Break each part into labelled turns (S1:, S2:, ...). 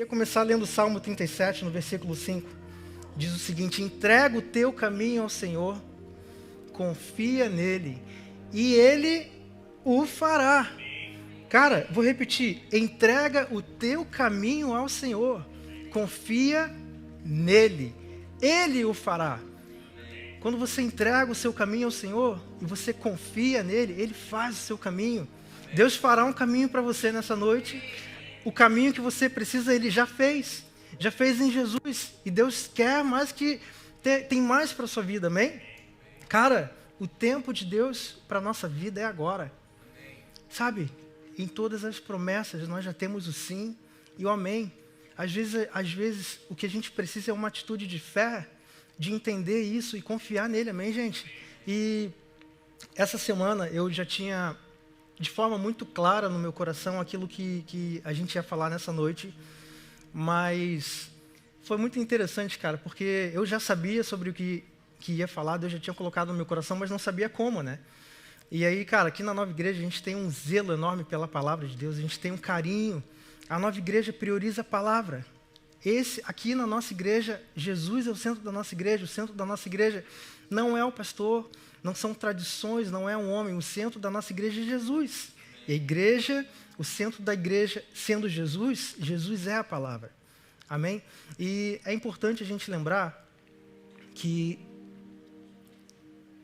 S1: Queria começar lendo o Salmo 37, no versículo 5. Diz o seguinte: entrega o teu caminho ao Senhor, confia nele, e ele o fará. Cara, vou repetir: entrega o teu caminho ao Senhor, confia nele, ele o fará. Quando você entrega o seu caminho ao Senhor e você confia nele, ele faz o seu caminho. Deus fará um caminho para você nessa noite. O caminho que você precisa, ele já fez em Jesus. E Deus quer mais que tem mais para a sua vida, amém? Cara, o tempo de Deus para a nossa vida é agora. Sabe, em todas as promessas nós já temos o sim e o amém. Às vezes o que a gente precisa é uma atitude de fé, de entender isso e confiar nele, amém, gente? E essa semana eu já tinha, de forma muito clara no meu coração, aquilo que a gente ia falar nessa noite, mas foi muito interessante, cara, porque eu já sabia sobre o que ia falar, Deus já tinha colocado no meu coração, mas não sabia como, né? E aí, cara, aqui na Nova Igreja a gente tem um zelo enorme pela palavra de Deus, a gente tem um carinho. A Nova Igreja prioriza a palavra. Aqui na nossa igreja, Jesus é o centro da nossa igreja. O centro da nossa igreja não é o pastor, não são tradições, não é um homem. O centro da nossa igreja é Jesus. E a igreja, o centro da igreja sendo Jesus, Jesus é a palavra. Amém? E é importante a gente lembrar que,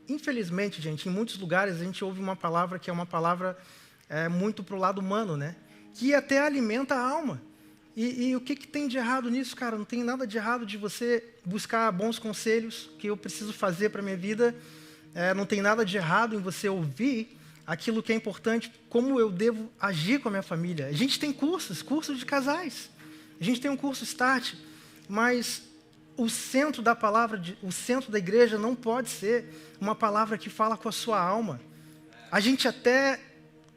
S1: infelizmente, gente, em muitos lugares a gente ouve uma palavra que é uma palavra muito para o lado humano, né? Que até alimenta a alma. E o que tem de errado nisso, cara? Não tem nada de errado de você buscar bons conselhos que eu preciso fazer para a minha vida. Não tem nada de errado em você ouvir aquilo que é importante, como eu devo agir com a minha família. A gente tem cursos de casais. A gente tem um curso Start, mas o centro da palavra, o centro da igreja não pode ser uma palavra que fala com a sua alma. A gente até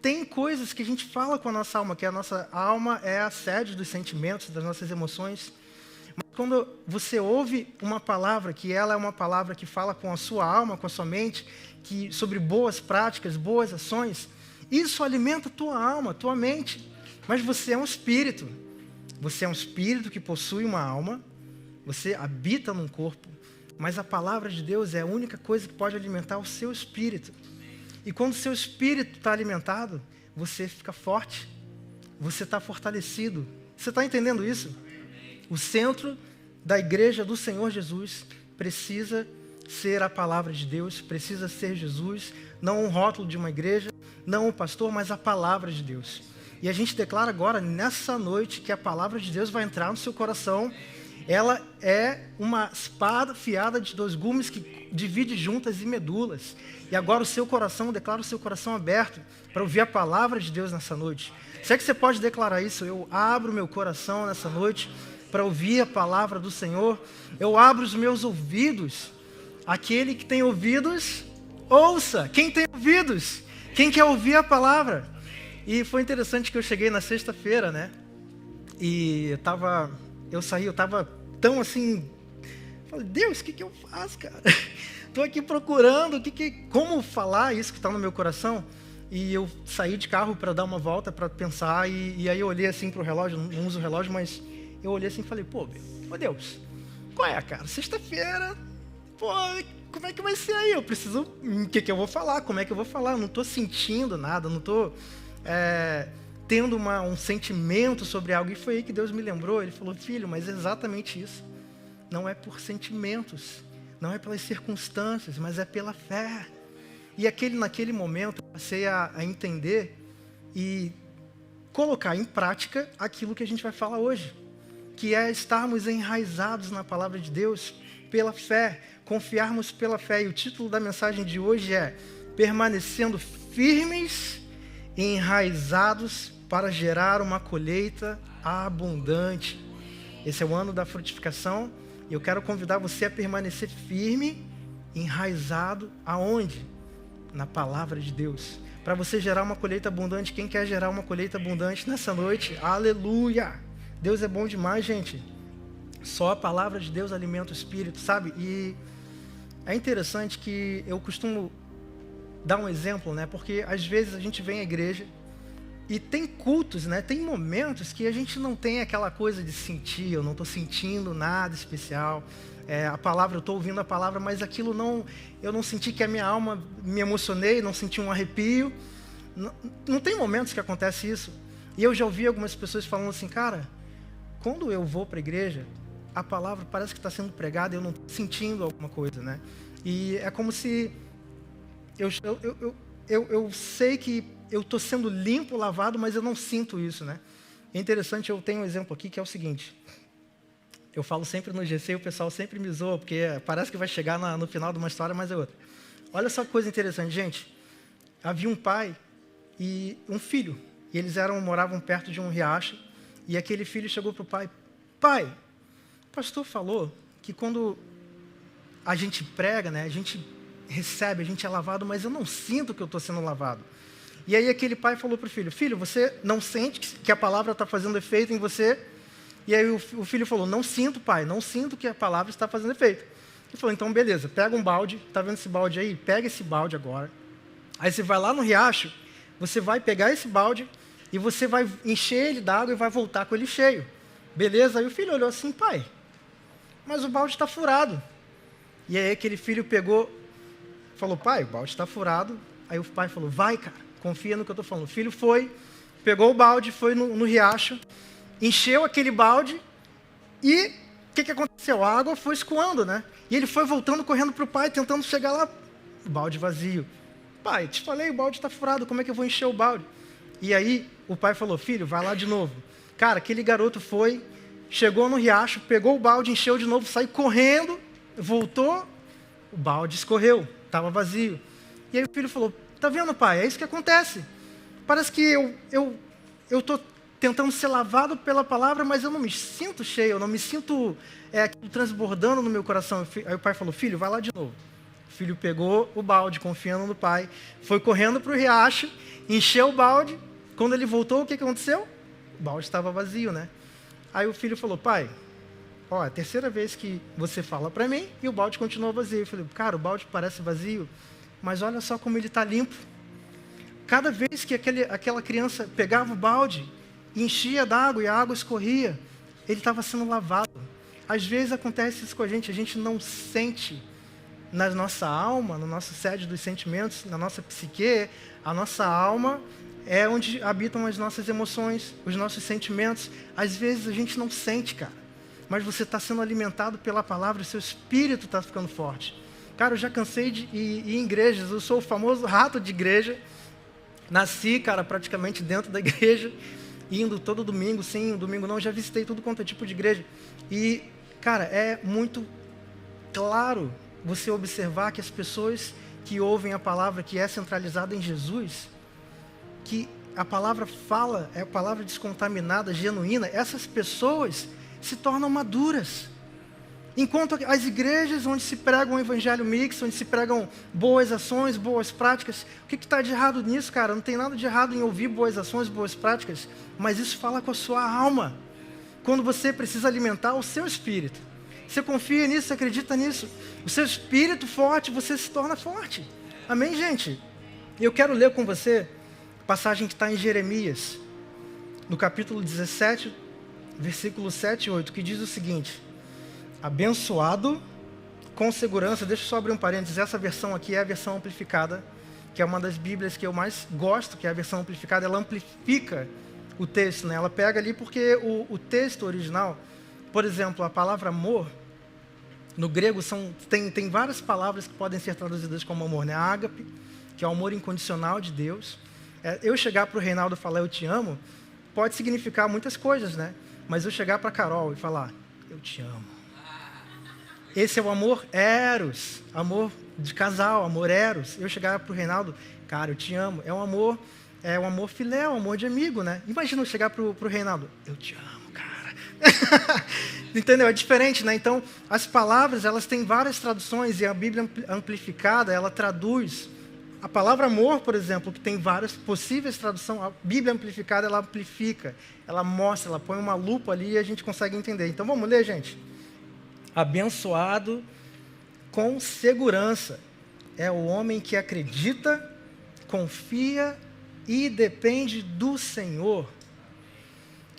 S1: tem coisas que a gente fala com a nossa alma, que a nossa alma é a sede dos sentimentos, das nossas emoções. Mas quando você ouve uma palavra, que ela é uma palavra que fala com a sua alma, com a sua mente, sobre boas práticas, boas ações, isso alimenta a tua alma, a tua mente. Mas você é um espírito. Você é um espírito que possui uma alma, você habita num corpo, mas a palavra de Deus é a única coisa que pode alimentar o seu espírito. E quando o seu espírito está alimentado, você fica forte, você está fortalecido. Você está entendendo isso? O centro da igreja do Senhor Jesus precisa ser a palavra de Deus, precisa ser Jesus, não um rótulo de uma igreja, não o pastor, mas a palavra de Deus. E a gente declara agora, nessa noite, que a palavra de Deus vai entrar no seu coração. Ela é uma espada afiada de 2 gumes que divide juntas e medulas. E agora o seu coração, declara o seu coração aberto para ouvir a palavra de Deus nessa noite. Será que você pode declarar isso? Eu abro meu coração nessa noite para ouvir a palavra do Senhor. Eu abro os meus ouvidos. Aquele que tem ouvidos, ouça. Quem tem ouvidos? Quem quer ouvir a palavra? E foi interessante que eu cheguei na sexta-feira, né? E eu estava tão assim, falei, Deus, o que eu faço, cara? Estou aqui procurando como falar isso que está no meu coração. E eu saí de carro para dar uma volta, para pensar, e aí eu olhei assim para o relógio, não uso o relógio, mas eu olhei assim e falei, pô Deus, qual é, cara? Sexta-feira, como é que vai ser aí? Eu preciso, o que eu vou falar? Como é que eu vou falar? Eu não estou sentindo nada, não estou tendo um sentimento sobre algo. E foi aí que Deus me lembrou. Ele falou, filho, mas é exatamente isso. Não é por sentimentos, não é pelas circunstâncias, mas é pela fé. E naquele momento eu passei a entender e colocar em prática aquilo que a gente vai falar hoje, que é estarmos enraizados na palavra de Deus pela fé, confiarmos pela fé. E o título da mensagem de hoje é permanecendo firmes e enraizados para gerar uma colheita abundante. Esse é o ano da frutificação e eu quero convidar você a permanecer firme, enraizado aonde? Na palavra de Deus. Para você gerar uma colheita abundante. Quem quer gerar uma colheita abundante nessa noite? Aleluia! Deus é bom demais, gente. Só a palavra de Deus alimenta o espírito, sabe? E é interessante que eu costumo dar um exemplo, né? Porque às vezes a gente vem à igreja E tem cultos, né? Tem momentos que a gente não tem aquela coisa de sentir, eu não estou sentindo nada especial. A palavra, eu estou ouvindo a palavra, mas aquilo não, eu não senti que a minha alma, me emocionei, não senti um arrepio. Não tem momentos que acontece isso. E eu já ouvi algumas pessoas falando assim, cara, quando eu vou para a igreja, a palavra parece que está sendo pregada e eu não estou sentindo alguma coisa, né? E é como se eu sei que eu estou sendo limpo, lavado, mas eu não sinto isso, né? É interessante, eu tenho um exemplo aqui que é o seguinte. Eu falo sempre no GC e o pessoal sempre me zoa, porque parece que vai chegar no final de uma história, mas é outra. Olha só que coisa interessante, gente. Havia um pai e um filho. E eles moravam perto de um riacho. E aquele filho chegou para o pai. Pai, o pastor falou que quando a gente prega, né, a gente recebe, a gente é lavado, mas eu não sinto que eu estou sendo lavado. E aí aquele pai falou para o filho, filho, você não sente que a palavra está fazendo efeito em você? E aí o filho falou, não sinto, pai, não sinto que a palavra está fazendo efeito. Ele falou, então beleza, pega um balde, está vendo esse balde aí? Pega esse balde agora. Aí você vai lá no riacho, você vai pegar esse balde e você vai encher ele d'água e vai voltar com ele cheio. Beleza? Aí o filho olhou assim, pai, mas o balde está furado. E aí aquele filho pegou, falou, pai, o balde está furado. Aí o pai falou, vai, cara, confia no que eu estou falando. O filho foi, pegou o balde, foi no riacho, encheu aquele balde e o que aconteceu? A água foi escoando, né? E ele foi voltando, correndo para o pai, tentando chegar lá, o balde vazio. Pai, te falei, o balde está furado, como é que eu vou encher o balde? E aí o pai falou, filho, vai lá de novo. Cara, aquele garoto foi, chegou no riacho, pegou o balde, encheu de novo, saiu correndo, voltou, o balde escorreu, estava vazio. E aí o filho falou, tá vendo, pai, é isso que acontece. Parece que eu estou tentando ser lavado pela palavra, mas eu não me sinto cheio, eu não me sinto transbordando no meu coração. Aí o pai falou, filho, vai lá de novo. O filho pegou o balde, confiando no pai, foi correndo para o riacho, encheu o balde. Quando ele voltou, o que aconteceu? O balde estava vazio, né? Aí o filho falou, pai, ó, é a terceira vez que você fala para mim e o balde continua vazio. Eu falei, cara, o balde parece vazio, mas olha só como ele está limpo. Cada vez que aquela criança pegava o balde, enchia d'água e a água escorria, ele estava sendo lavado. Às vezes acontece isso com a gente não sente na nossa alma, no nosso sede dos sentimentos, na nossa psique, a nossa alma é onde habitam as nossas emoções, os nossos sentimentos. Às vezes a gente não sente, cara, mas você está sendo alimentado pela palavra, o seu espírito está ficando forte. Cara, eu já cansei de ir em igrejas, eu sou o famoso rato de igreja, nasci, cara, praticamente dentro da igreja, indo todo domingo, sim, domingo não, já visitei tudo quanto é tipo de igreja. E, cara, é muito claro você observar que as pessoas que ouvem a palavra que é centralizada em Jesus, que a palavra fala, é a palavra descontaminada, genuína, essas pessoas se tornam maduras. Enquanto as igrejas onde se prega um evangelho mix, onde se pregam boas ações, boas práticas, o que está de errado nisso, cara? Não tem nada de errado em ouvir boas ações, boas práticas, mas isso fala com a sua alma. Quando você precisa alimentar o seu espírito. Você confia nisso, você acredita nisso. O seu espírito forte, você se torna forte. Amém, gente? Eu quero ler com você a passagem que está em Jeremias, no capítulo 17, versículo 7 e 8, que diz o seguinte: abençoado com segurança. Deixa eu só abrir um parênteses. Essa versão aqui é a versão amplificada, que é uma das bíblias que eu mais gosto, que é a versão amplificada. Ela amplifica o texto, né? Ela pega ali porque o texto original, por exemplo, a palavra amor, no grego tem várias palavras que podem ser traduzidas como amor, né? Ágape, que é o amor incondicional de Deus. Eu chegar para o Reinaldo e falar eu te amo, pode significar muitas coisas, né? Mas eu chegar para a Carol e falar eu te amo, esse é o amor eros, amor de casal, amor eros. Eu chegar para o Reinaldo, cara, eu te amo, é um amor filé, um amor de amigo, né? Imagina eu chegar para o Reinaldo, eu te amo, cara. Entendeu? É diferente, né? Então, as palavras, elas têm várias traduções, e a Bíblia amplificada, ela traduz a palavra amor, por exemplo, que tem várias possíveis traduções. A Bíblia amplificada, ela amplifica, ela mostra, ela põe uma lupa ali e a gente consegue entender. Então, vamos ler, gente? Abençoado com segurança é o homem que acredita, confia e depende do Senhor,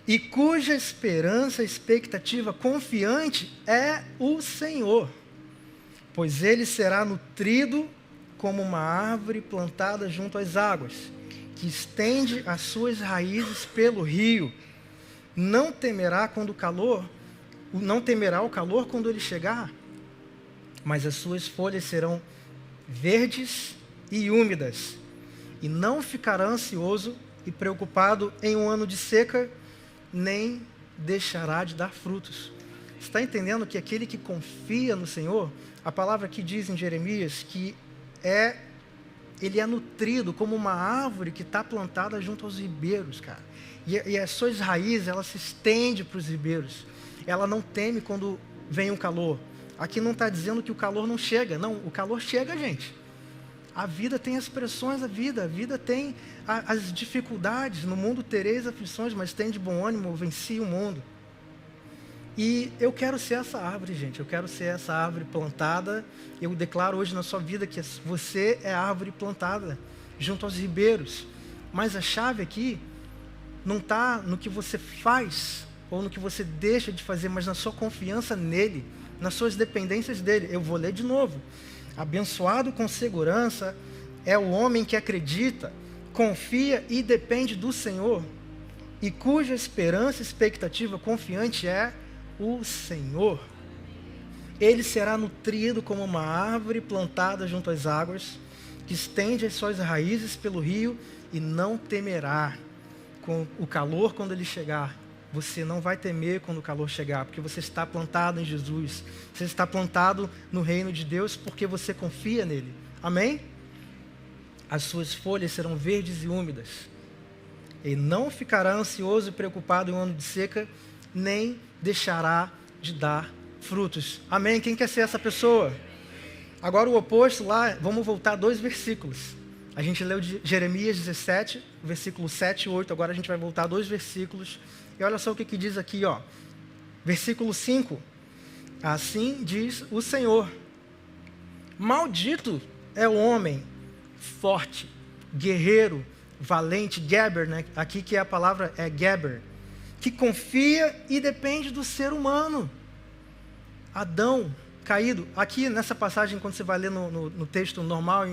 S1: e cuja esperança, expectativa confiante é o Senhor, pois ele será nutrido como uma árvore plantada junto às águas, que estende as suas raízes pelo rio. Não temerá o calor quando ele chegar, mas as suas folhas serão verdes e úmidas, e não ficará ansioso e preocupado em um ano de seca, nem deixará de dar frutos. Você está entendendo que aquele que confia no Senhor, a palavra que diz em Jeremias que ele é nutrido como uma árvore que está plantada junto aos ribeiros, cara. E as suas raízes, ela se estende para os ribeiros. Ela não teme quando vem o calor. Aqui não está dizendo que o calor não chega. Não, o calor chega, gente. A vida tem as pressões, a vida tem as dificuldades. No mundo tereis aflições, mas tem de bom ânimo, venci o mundo. E eu quero ser essa árvore, gente. Eu quero ser essa árvore plantada. Eu declaro hoje na sua vida que você é a árvore plantada junto aos ribeiros. Mas a chave aqui não está no que você faz ou no que você deixa de fazer, mas na sua confiança nele, nas suas dependências dele. Eu vou ler de novo. Abençoado com segurança é o homem que acredita, confia e depende do Senhor, e cuja esperança, expectativa confiante é o Senhor. Ele será nutrido como uma árvore plantada junto às águas, que estende as suas raízes pelo rio e não temerá com o calor quando ele chegar. Você não vai temer quando o calor chegar, porque você está plantado em Jesus. Você está plantado no reino de Deus porque você confia nele. Amém? As suas folhas serão verdes e úmidas. E não ficará ansioso e preocupado em um ano de seca, nem deixará de dar frutos. Amém? Quem quer ser essa pessoa? Agora o oposto lá, vamos voltar 2 versículos. A gente leu de Jeremias 17, versículo 7 e 8. Agora a gente vai voltar 2 versículos. E olha só o que diz aqui, ó. Versículo 5. Assim diz o Senhor: maldito é o homem forte, guerreiro, valente, Geber, né? Aqui que a palavra é Geber, que confia e depende do ser humano. Adão caído. Aqui nessa passagem, quando você vai ler no texto normal,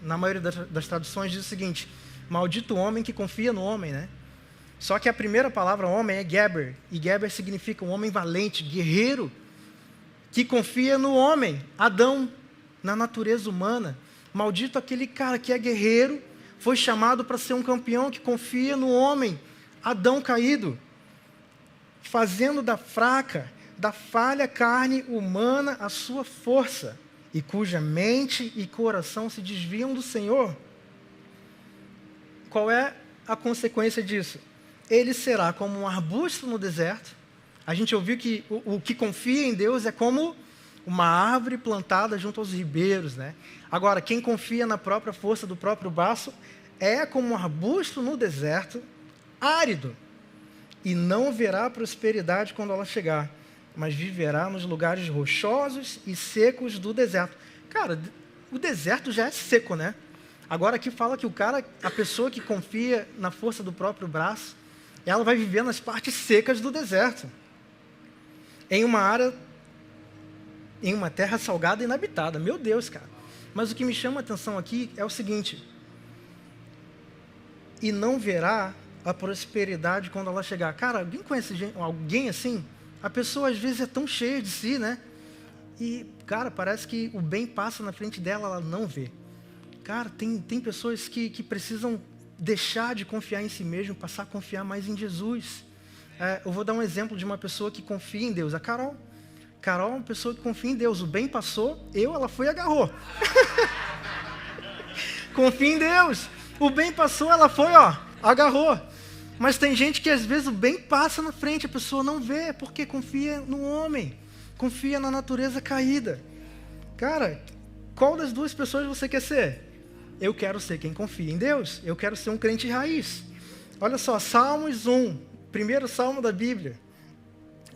S1: na maioria das traduções, diz o seguinte: maldito o homem que confia no homem, né? Só que a primeira palavra, homem, é Geber. E Geber significa um homem valente, guerreiro, que confia no homem, Adão, na natureza humana. Maldito aquele cara que é guerreiro, foi chamado para ser um campeão, que confia no homem, Adão caído, fazendo da fraca, da falha carne humana a sua força, e cuja mente e coração se desviam do Senhor. Qual é a consequência disso? Ele será como um arbusto no deserto. A gente ouviu que o que confia em Deus é como uma árvore plantada junto aos ribeiros, né? Agora, quem confia na própria força do próprio braço é como um arbusto no deserto, árido, e não verá prosperidade quando ela chegar, mas viverá nos lugares rochosos e secos do deserto. Cara, o deserto já é seco, né? Agora aqui fala que a pessoa que confia na força do próprio braço, ela vai viver nas partes secas do deserto, em uma terra salgada e inabitada. Meu Deus, cara. Mas o que me chama a atenção aqui é o seguinte: e não verá a prosperidade quando ela chegar. Cara, alguém conhece alguém assim? A pessoa às vezes é tão cheia de si, né? E, cara, parece que o bem passa na frente dela, ela não vê. Cara, tem pessoas que precisam deixar de confiar em si mesmo, passar a confiar mais em Jesus. Eu vou dar um exemplo de uma pessoa que confia em Deus, a Carol. Carol é uma pessoa que confia em Deus. O bem passou, ela foi e agarrou. Confia em Deus. O bem passou, ela foi, agarrou. Mas tem gente que às vezes o bem passa na frente, a pessoa não vê, porque confia no homem, confia na natureza caída. Cara, qual das duas pessoas você quer ser? Eu quero ser quem confia em Deus. Eu quero ser um crente raiz. Olha só, Salmos 1, primeiro salmo da Bíblia.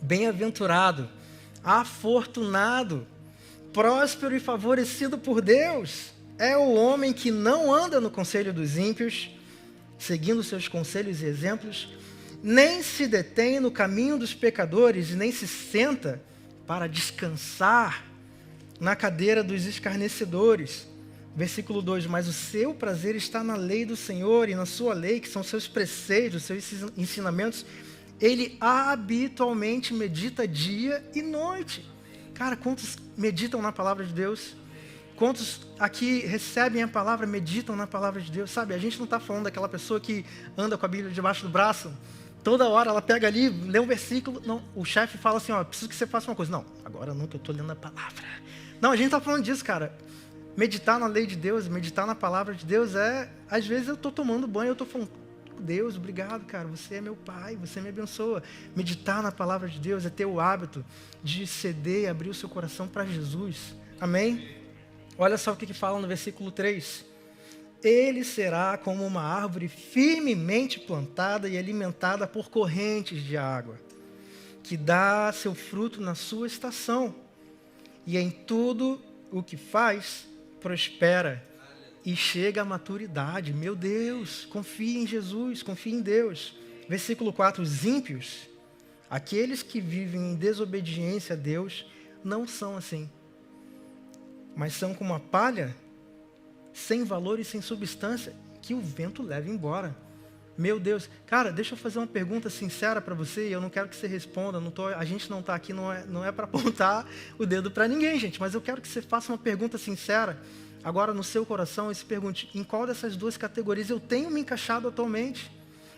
S1: Bem-aventurado, afortunado, próspero e favorecido por Deus é o homem que não anda no conselho dos ímpios, seguindo seus conselhos e exemplos, nem se detém no caminho dos pecadores e nem se senta para descansar na cadeira dos escarnecedores. Versículo 2, mas o seu prazer está na lei do Senhor e na sua lei, que são seus preceitos, seus ensinamentos, ele habitualmente medita dia e noite. Cara, quantos meditam na palavra de Deus? Quantos aqui recebem a palavra, meditam na palavra de Deus? Sabe, a gente não está falando daquela pessoa que anda com a Bíblia debaixo do braço, toda hora ela pega ali, lê um versículo, não, o chefe fala assim, ó, preciso que você faça uma coisa. Não, agora não, que eu estou lendo a palavra. Não, a gente está falando disso, cara. Meditar na lei de Deus, meditar na palavra de Deus às vezes eu estou tomando banho, eu estou falando, Deus, obrigado, cara, você é meu pai, você me abençoa. Meditar na palavra de Deus é ter o hábito de ceder e abrir o seu coração para Jesus. Amém? Olha só o que fala no versículo 3. Ele será como uma árvore firmemente plantada e alimentada por correntes de água, que dá seu fruto na sua estação, e em tudo o que faz, prospera e chega à maturidade. Meu Deus, confie em Jesus, confie em Deus. Versículo 4, os ímpios, aqueles que vivem em desobediência a Deus, não são assim, mas são como a palha, sem valor e sem substância, que o vento leva embora. Meu Deus, cara, deixa eu fazer uma pergunta sincera para você, e eu não quero que você responda, a gente não está aqui, não é para apontar o dedo para ninguém, gente, mas eu quero que você faça uma pergunta sincera, agora no seu coração, e se pergunte, em qual dessas duas categorias eu tenho me encaixado atualmente?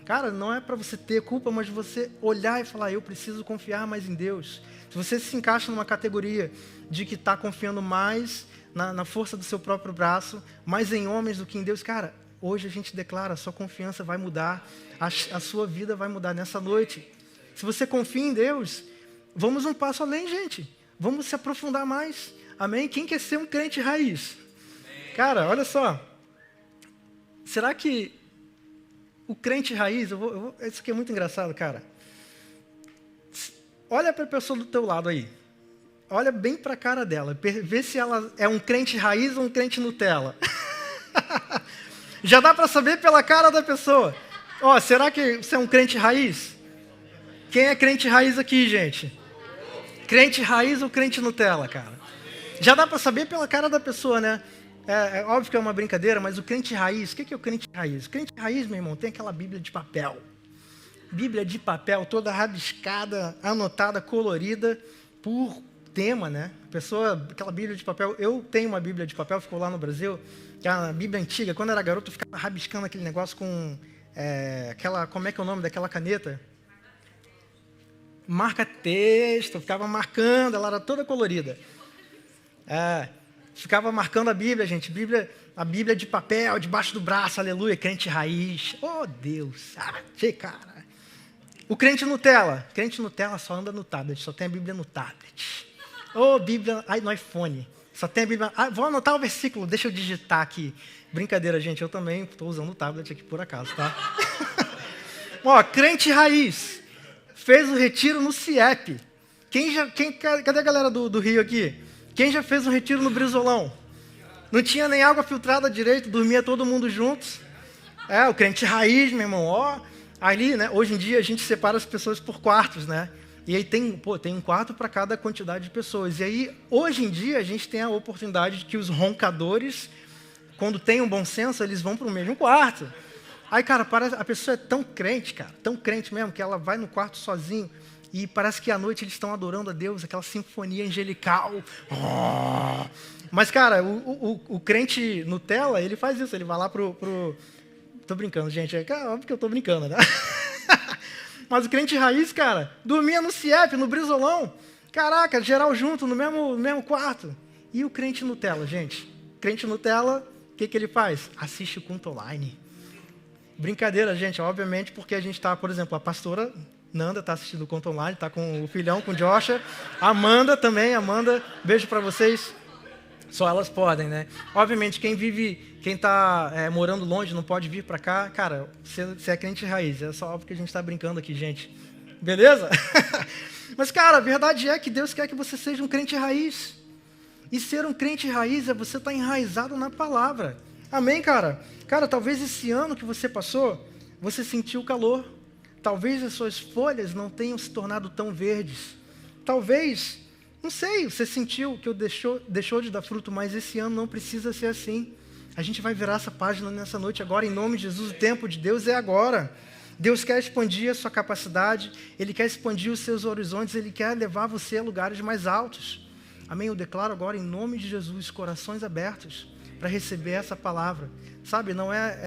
S1: Cara, não é para você ter culpa, mas você olhar e falar, eu preciso confiar mais em Deus. Se você se encaixa numa categoria de que está confiando mais na força do seu próprio braço, mais em homens do que em Deus, cara, hoje a gente declara, a sua confiança vai mudar, a sua vida vai mudar nessa noite. Se você confia em Deus, vamos um passo além, gente. Vamos se aprofundar mais. Amém? Quem quer ser um crente raiz? Amém. Cara, olha só. Será que o crente raiz, isso aqui é muito engraçado, cara. Olha para a pessoa do teu lado aí. Olha bem para a cara dela. Vê se ela é um crente raiz ou um crente Nutella. Já dá para saber pela cara da pessoa. Ó, será que você é um crente raiz? Quem é crente raiz aqui, gente? Crente raiz ou crente Nutella, cara? Já dá para saber pela cara da pessoa, né? É óbvio que é uma brincadeira, mas o crente raiz, o que é o crente raiz? O crente raiz, meu irmão, tem aquela Bíblia de papel. Bíblia de papel, toda rabiscada, anotada, colorida, por tema, né? Pessoa, aquela Bíblia de papel, eu tenho uma Bíblia de papel, ficou lá no Brasil, que é a Bíblia antiga. Quando eu era garoto, eu ficava rabiscando aquele negócio com aquela, como é que é o nome daquela caneta? Marca-texto, ficava marcando, ela era toda colorida. Ficava marcando a Bíblia, gente, a Bíblia de papel, debaixo do braço, aleluia, crente raiz. Oh, Deus, cara. O crente Nutella só anda no tablet, só tem a Bíblia no tablet. Ô, Bíblia, no iPhone, só tem a Bíblia. Vou anotar o versículo, deixa eu digitar aqui. Brincadeira, gente, eu também estou usando o tablet aqui por acaso, tá? Ó, crente raiz, fez o retiro no CIEP. Cadê a galera do Rio aqui? Quem já fez um retiro no Brizolão? Não tinha nem água filtrada direito, dormia todo mundo juntos. O crente raiz, meu irmão, ó. Ali, né, hoje em dia a gente separa as pessoas por quartos, né? E aí tem um quarto para cada quantidade de pessoas. E aí, hoje em dia, a gente tem a oportunidade de que os roncadores, quando tem um bom senso, eles vão para o mesmo quarto. Aí, cara, a pessoa é tão crente, cara, tão crente mesmo, que ela vai no quarto sozinho e parece que à noite eles estão adorando a Deus, aquela sinfonia angelical. Oh! Mas, cara, o crente Nutella, ele faz isso, ele vai lá pro... Tô brincando, gente, óbvio que eu tô brincando, né? Mas o crente raiz, cara, dormia no CIEP, no Brizolão. Caraca, geral junto, no mesmo quarto. E o crente Nutella, gente? Crente Nutella, o que ele faz? Assiste o culto online. Brincadeira, gente, obviamente, porque a gente está, por exemplo, a pastora Nanda está assistindo o culto online, está com o filhão, com o Joshua. Amanda também, beijo para vocês. Só elas podem, né? Obviamente, quem está morando longe, não pode vir para cá. Cara, você é crente raiz. É só óbvio que a gente está brincando aqui, gente. Beleza? Mas, cara, a verdade é que Deus quer que você seja um crente raiz. E ser um crente raiz é você estar enraizado na palavra. Amém, cara? Cara, talvez esse ano que você passou, você sentiu calor. Talvez as suas folhas não tenham se tornado tão verdes. Talvez, não sei, você sentiu que deixou de dar fruto, mas esse ano não precisa ser assim. A gente vai virar essa página nessa noite agora, em nome de Jesus. O tempo de Deus é agora. Deus quer expandir a sua capacidade, Ele quer expandir os seus horizontes, Ele quer levar você a lugares mais altos. Amém? Eu declaro agora, em nome de Jesus, corações abertos para receber essa palavra. Sabe, não é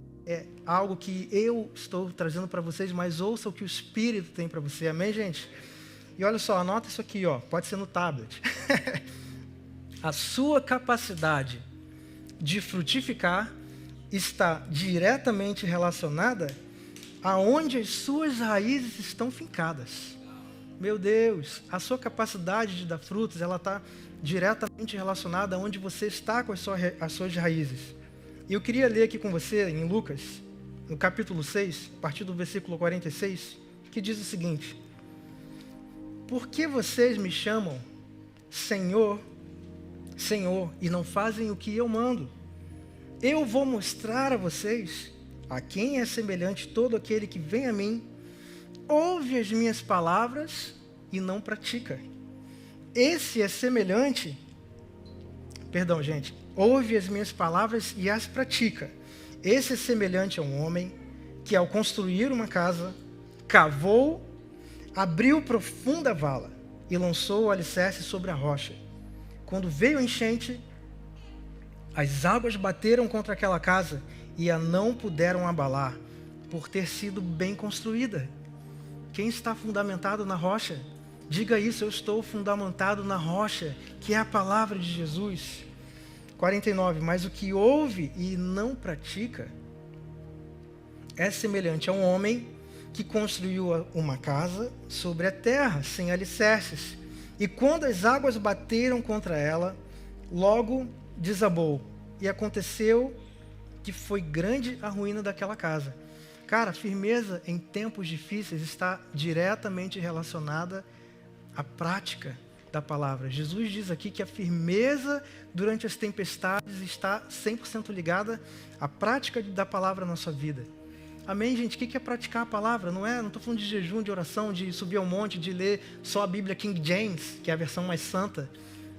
S1: algo que eu estou trazendo para vocês, mas ouça o que o Espírito tem para você. Amém, gente? E olha só, anota isso aqui, ó, pode ser no tablet. A sua capacidade de frutificar está diretamente relacionada aonde as suas raízes estão fincadas. Meu Deus, a sua capacidade de dar frutos, ela está diretamente relacionada aonde você está com as suas raízes. E eu queria ler aqui com você, em Lucas, no capítulo 6, a partir do versículo 46, que diz o seguinte: por que vocês me chamam Senhor, Senhor, e não fazem o que eu mando? Eu vou mostrar a vocês a quem é semelhante todo aquele que vem a mim, ouve as minhas palavras e não pratica. Esse é semelhante, ouve as minhas palavras e as pratica. Esse é semelhante a um homem que, ao construir uma casa, cavou, abriu profunda vala e lançou o alicerce sobre a rocha. Quando veio a enchente, as águas bateram contra aquela casa e a não puderam abalar, por ter sido bem construída. Quem está fundamentado na rocha? Diga isso: eu estou fundamentado na rocha, que é a palavra de Jesus. 49, mas o que ouve e não pratica é semelhante a um homem que construiu uma casa sobre a terra, sem alicerces. E quando as águas bateram contra ela, logo desabou. E aconteceu que foi grande a ruína daquela casa. Cara, firmeza em tempos difíceis está diretamente relacionada à prática da palavra. Jesus diz aqui que a firmeza durante as tempestades está 100% ligada à prática da palavra na sua vida. Amém, gente? O que é praticar a palavra? Não estou falando de jejum, de oração, de subir ao monte, de ler só a Bíblia King James, que é a versão mais santa.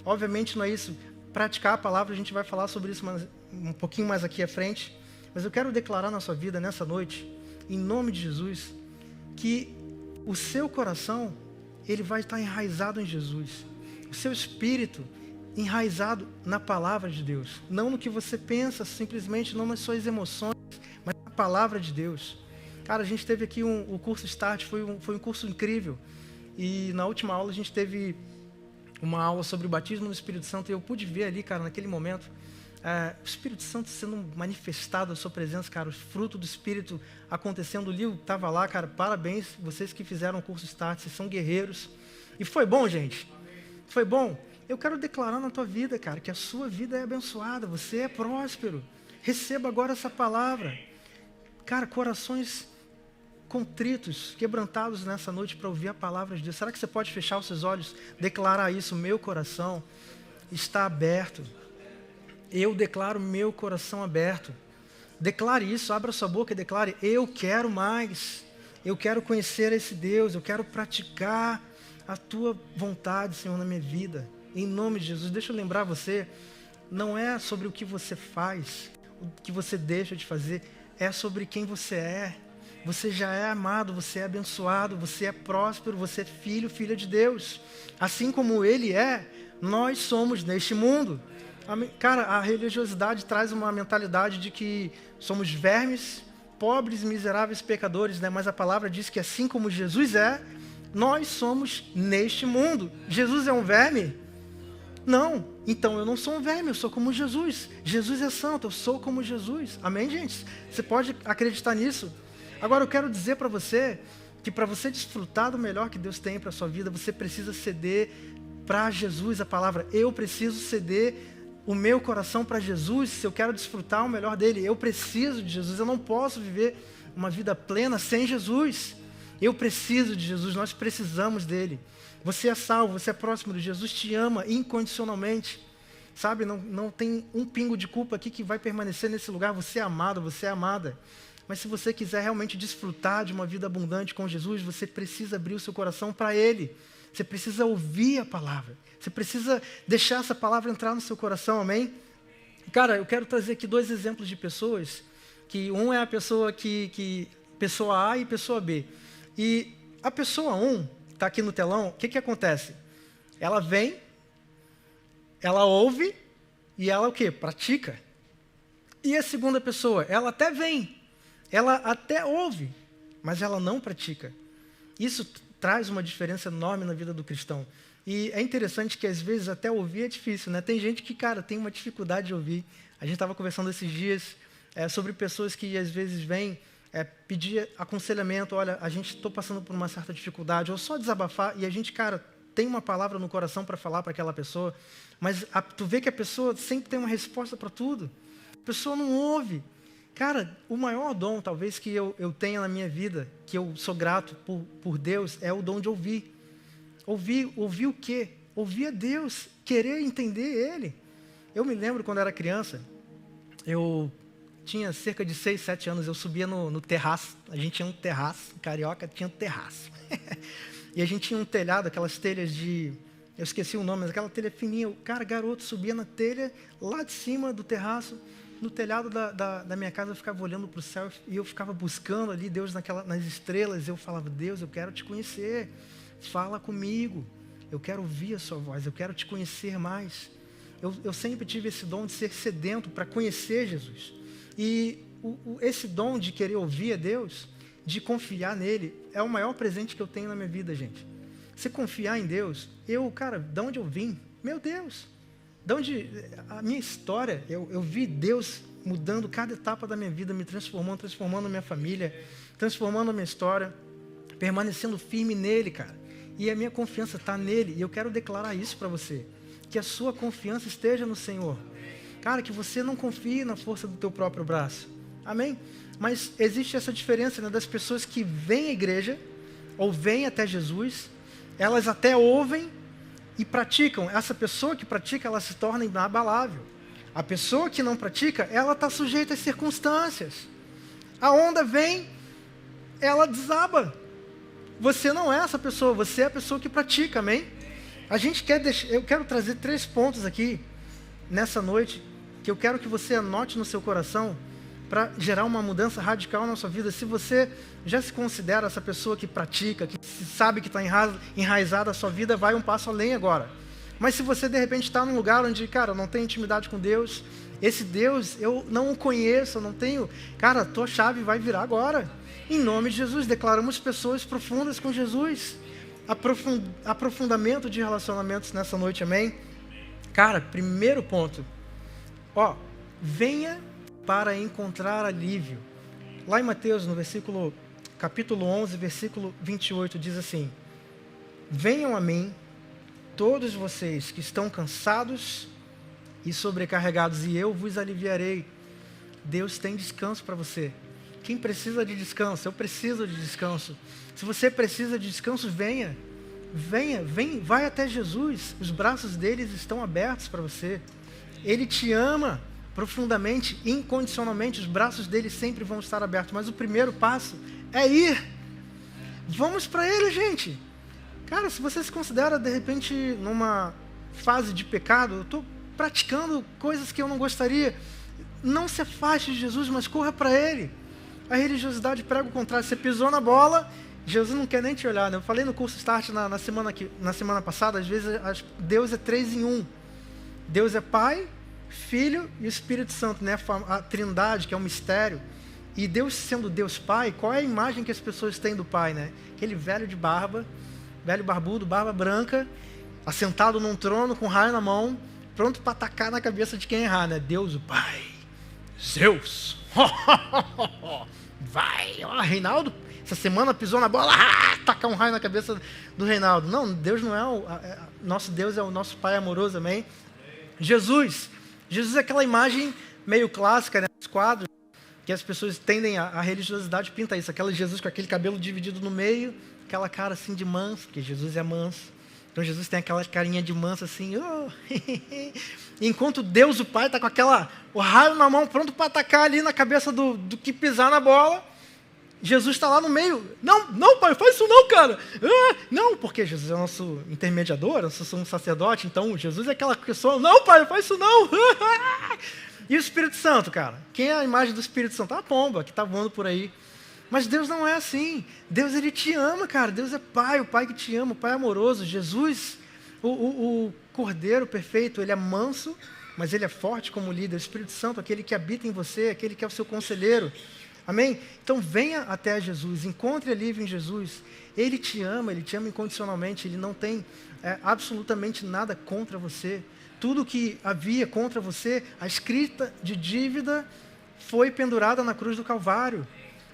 S1: Obviamente não é isso. Praticar a palavra, a gente vai falar sobre isso um pouquinho mais aqui à frente. Mas eu quero declarar na sua vida, nessa noite, em nome de Jesus, que o seu coração, ele vai estar enraizado em Jesus. O seu espírito enraizado na palavra de Deus. Não no que você pensa, simplesmente não nas suas emoções, mas na palavra de Deus. Cara, a gente teve aqui o curso Start, foi um curso incrível. E na última aula a gente teve uma aula sobre o batismo no Espírito Santo. E eu pude ver ali, cara, naquele momento, o Espírito Santo sendo manifestado, a sua presença, cara, o fruto do Espírito acontecendo. O Lio estava lá, cara, parabéns, vocês que fizeram o curso Start, vocês são guerreiros. E foi bom, gente? Foi bom? Eu quero declarar na tua vida, cara, que a sua vida é abençoada, você é próspero. Receba agora essa palavra. Cara, corações contritos, quebrantados nessa noite para ouvir a palavra de Deus. Será que você pode fechar os seus olhos, declarar isso? Meu coração está aberto. Eu declaro meu coração aberto. Declare isso, abra sua boca e declare: eu quero mais. Eu quero conhecer esse Deus, eu quero praticar a tua vontade, Senhor, na minha vida. Em nome de Jesus. Deixa eu lembrar você, não é sobre o que você faz, o que você deixa de fazer, é sobre quem você é. Você já é amado, você é abençoado, você é próspero, você é filho, filha de Deus. Assim como Ele é, nós somos neste mundo. Cara, a religiosidade traz uma mentalidade de que somos vermes, pobres, miseráveis pecadores, né? Mas a palavra diz que assim como Jesus é, nós somos neste mundo. Jesus é um verme? Não. Então eu não sou um verme, eu sou como Jesus. Jesus é santo, eu sou como Jesus. Amém, gente? Você pode acreditar nisso? Agora eu quero dizer para você que para você desfrutar do melhor que Deus tem para a sua vida, você precisa ceder para Jesus a palavra. Eu preciso ceder o meu coração para Jesus se eu quero desfrutar o melhor dele. Eu preciso de Jesus, eu não posso viver uma vida plena sem Jesus. Eu preciso de Jesus, nós precisamos dele. Você é salvo, você é próximo de Jesus, te ama incondicionalmente. Sabe, não tem um pingo de culpa aqui que vai permanecer nesse lugar. Você é amado, você é amada. Mas se você quiser realmente desfrutar de uma vida abundante com Jesus, você precisa abrir o seu coração para Ele. Você precisa ouvir a palavra. Você precisa deixar essa palavra entrar no seu coração, amém? Cara, eu quero trazer aqui 2 exemplos de pessoas, que um é a pessoa pessoa A e pessoa B. E a pessoa 1, está aqui no telão, o que acontece? Ela vem, ela ouve e ela o quê? Pratica. E a segunda pessoa, ela até vem, ela até ouve, mas ela não pratica. Isso traz uma diferença enorme na vida do cristão. E é interessante que às vezes até ouvir é difícil, né? Tem gente que, cara, tem uma dificuldade de ouvir. A gente estava conversando esses dias sobre pessoas que às vezes vêm pedir aconselhamento. Olha, a gente estou passando por uma certa dificuldade, ou só desabafar, e a gente, cara, tem uma palavra no coração para falar para aquela pessoa, mas tu vê que a pessoa sempre tem uma resposta para tudo. A pessoa não ouve. Cara, o maior dom, talvez, que eu tenha na minha vida, que eu sou grato por Deus, é o dom de ouvir. Ouvir o quê? Ouvir a Deus, querer entender Ele. Eu me lembro quando era criança, eu tinha cerca de 6, 7 anos, eu subia no terraço, a gente tinha um terraço, carioca tinha um terraço. E a gente tinha um telhado, aquelas telhas eu esqueci o nome, mas aquela telha fininha. O cara, garoto, subia na telha, lá de cima do terraço, no telhado da minha casa, eu ficava olhando para o céu e eu ficava buscando ali Deus nas estrelas. Eu falava, Deus, eu quero te conhecer, fala comigo, eu quero ouvir a sua voz, eu quero te conhecer mais. Eu sempre tive esse dom de ser sedento para conhecer Jesus. E esse dom de querer ouvir a Deus, de confiar nele, é o maior presente que eu tenho na minha vida, gente. Se confiar em Deus, cara, de onde eu vim? Meu Deus! A minha história, eu vi Deus mudando cada etapa da minha vida, me transformando a minha família, transformando a minha história, permanecendo firme nele, cara. E a minha confiança está nele, e eu quero declarar isso para você, que a sua confiança esteja no Senhor. Cara, que você não confie na força do teu próprio braço. Amém? Mas existe essa diferença, né, das pessoas que vêm à igreja, ou vêm até Jesus, elas até ouvem e praticam. Essa pessoa que pratica, ela se torna inabalável. A pessoa que não pratica, ela está sujeita às circunstâncias. A onda vem, ela desaba. Você não é essa pessoa, você é a pessoa que pratica, amém? Eu quero trazer 3 pontos aqui, nessa noite, que eu quero que você anote no seu coração, para gerar uma mudança radical na sua vida. Se você já se considera essa pessoa que pratica, que sabe que está enraizada a sua vida, vai um passo além agora. Mas se você de repente está num lugar onde, cara, eu não tenho intimidade com Deus, esse Deus eu não o conheço, eu não tenho, cara, a tua chave vai virar agora. Em nome de Jesus, declaramos pessoas profundas com Jesus. Aprofundamento de relacionamentos nessa noite, amém? Cara, primeiro ponto, venha para encontrar alívio. Lá em Mateus, no capítulo 11, versículo 28, diz assim: venham a mim, todos vocês que estão cansados e sobrecarregados, e eu vos aliviarei. Deus tem descanso para você. Quem precisa de descanso? Eu preciso de descanso. Se você precisa de descanso, venha, vai até Jesus. Os braços deles estão abertos para você. Ele te ama profundamente, incondicionalmente, os braços dele sempre vão estar abertos. Mas o primeiro passo é ir. Vamos para ele, gente. Cara, se você se considera, de repente, numa fase de pecado, eu estou praticando coisas que eu não gostaria, não se afaste de Jesus, mas corra para ele. A religiosidade prega o contrário. Você pisou na bola, Jesus não quer nem te olhar, né? Eu falei no curso Start na semana passada, às vezes Deus é 3 em 1. Deus é Pai, Filho e o Espírito Santo, né? A Trindade, que é um mistério. E Deus sendo Deus Pai, qual é a imagem que as pessoas têm do Pai, né? Aquele velho de barba, velho barbudo, barba branca, assentado num trono com um raio na mão, pronto para atacar na cabeça de quem errar, né? Deus o Pai, Zeus, vai, Reinaldo, essa semana pisou na bola, tacar um raio na cabeça do Reinaldo. Não, Deus não é nosso Deus é o nosso Pai amoroso, amém? Jesus é aquela imagem meio clássica, né, dos quadros, que as pessoas tendem, a religiosidade pinta isso, aquele Jesus com aquele cabelo dividido no meio, aquela cara assim de manso, porque Jesus é manso, Então Jesus tem aquela carinha de manso assim, oh. Enquanto Deus, o Pai, está com o raio na mão, pronto para atacar ali na cabeça do que pisar na bola, Jesus está lá no meio. Não, não, Pai, faz isso não, cara. Não, porque Jesus é o nosso intermediador, nós somos um sacerdote, então Jesus é aquela pessoa, não, Pai, faz isso não. E o Espírito Santo, cara? Quem é a imagem do Espírito Santo? A pomba que está voando por aí. Mas Deus não é assim. Deus, Ele te ama, cara. Deus é Pai, o Pai que te ama, o Pai amoroso. Jesus, o Cordeiro perfeito, Ele é manso, mas Ele é forte como líder. O Espírito Santo, aquele que habita em você, aquele que é o seu conselheiro. Amém? Então venha até Jesus, encontre alívio em Jesus. Ele te ama incondicionalmente, Ele não tem absolutamente nada contra você. Tudo que havia contra você, a escrita de dívida foi pendurada na cruz do Calvário.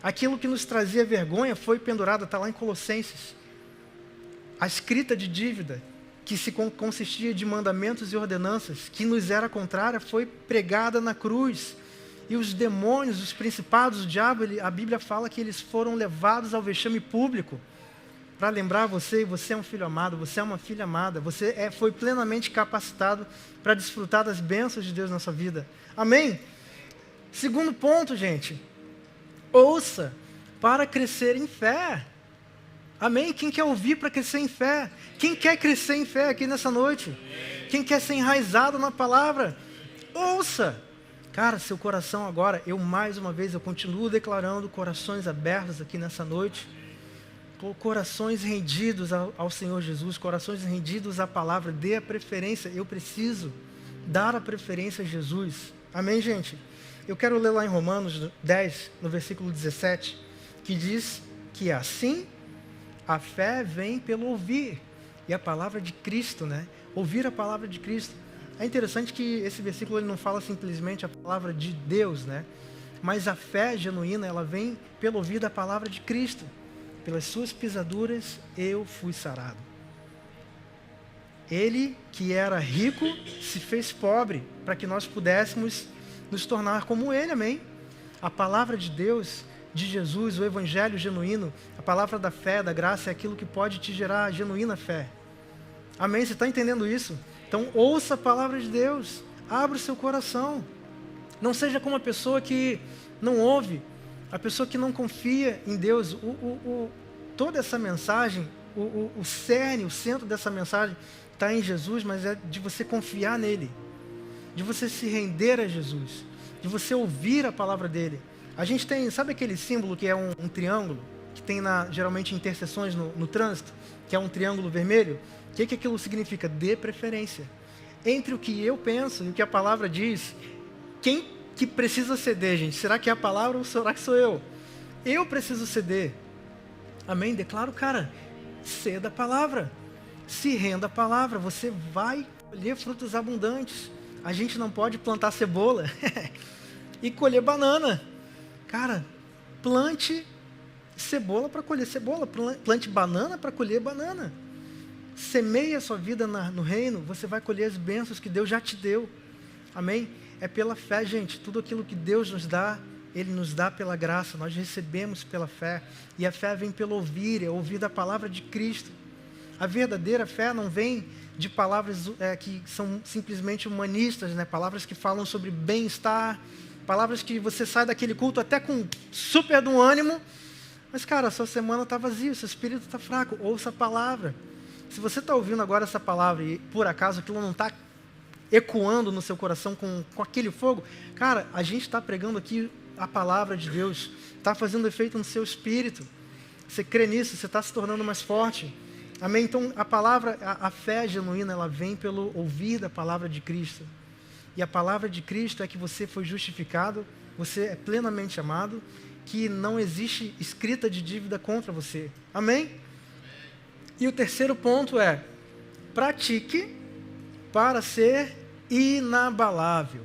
S1: Aquilo que nos trazia vergonha foi pendurado, está lá em Colossenses. A escrita de dívida, que consistia de mandamentos e ordenanças, que nos era contrária, foi pregada na cruz. E os demônios, os principados, o diabo, a Bíblia fala que eles foram levados ao vexame público. Para lembrar você é um filho amado, você é uma filha amada, você foi plenamente capacitado para desfrutar das bênçãos de Deus na sua vida. Amém? Segundo ponto, gente. Ouça para crescer em fé. Amém? Quem quer ouvir para crescer em fé? Quem quer crescer em fé aqui nessa noite? Quem quer ser enraizado na palavra? Ouça. Cara, seu coração agora, mais uma vez, eu continuo declarando corações abertos aqui nessa noite. Corações rendidos ao Senhor Jesus, corações rendidos à palavra. Dê a preferência, eu preciso dar a preferência a Jesus. Amém, gente? Eu quero ler lá em Romanos 10, no versículo 17, que diz que assim a fé vem pelo ouvir. E a palavra de Cristo, né? Ouvir a palavra de Cristo. É interessante que esse versículo ele não fala simplesmente a palavra de Deus, né? Mas a fé genuína, ela vem pelo ouvir da palavra de Cristo. Pelas suas pisaduras eu fui sarado. Ele, que era rico, se fez pobre, para que nós pudéssemos nos tornar como Ele, amém? A palavra de Deus, de Jesus, o evangelho genuíno, a palavra da fé, da graça, é aquilo que pode te gerar genuína fé. Amém? Você está entendendo isso? Então, ouça a palavra de Deus, abra o seu coração. Não seja como a pessoa que não ouve, a pessoa que não confia em Deus. Toda essa mensagem, o cerne, o centro dessa mensagem está em Jesus, mas é de você confiar nele, de você se render a Jesus, de você ouvir a palavra dele. A gente tem, sabe aquele símbolo que é um triângulo, que tem geralmente interseções no trânsito, que é um triângulo vermelho? O que aquilo significa? Dê preferência. Entre o que eu penso e o que a palavra diz, quem que precisa ceder, gente? Será que é a palavra ou será que sou eu? Eu preciso ceder. Amém? Declaro, cara, ceda a palavra. Se renda a palavra, você vai colher frutos abundantes. A gente não pode plantar cebola e colher banana. Cara, plante cebola para colher cebola, plante banana para colher banana. Semeie a sua vida no reino, você vai colher as bênçãos que Deus já te deu. Amém? É pela fé, gente. Tudo aquilo que Deus nos dá, Ele nos dá pela graça. Nós recebemos pela fé. E a fé vem pelo ouvir, é ouvir da palavra de Cristo. A verdadeira fé não vem de palavras que são simplesmente humanistas, né? Palavras que falam sobre bem-estar, palavras que você sai daquele culto até com super do ânimo, mas, cara, a sua semana está vazia, o seu espírito está fraco. Ouça a palavra. Se você está ouvindo agora essa palavra e, por acaso, aquilo não está ecoando no seu coração com aquele fogo, cara, a gente está pregando aqui a palavra de Deus, está fazendo efeito no seu espírito. Você crê nisso, você está se tornando mais forte. Amém? Então, a palavra, a fé genuína, ela vem pelo ouvir da palavra de Cristo. E a palavra de Cristo é que você foi justificado, você é plenamente amado, que não existe escrita de dívida contra você. Amém? E o terceiro ponto é, pratique para ser inabalável.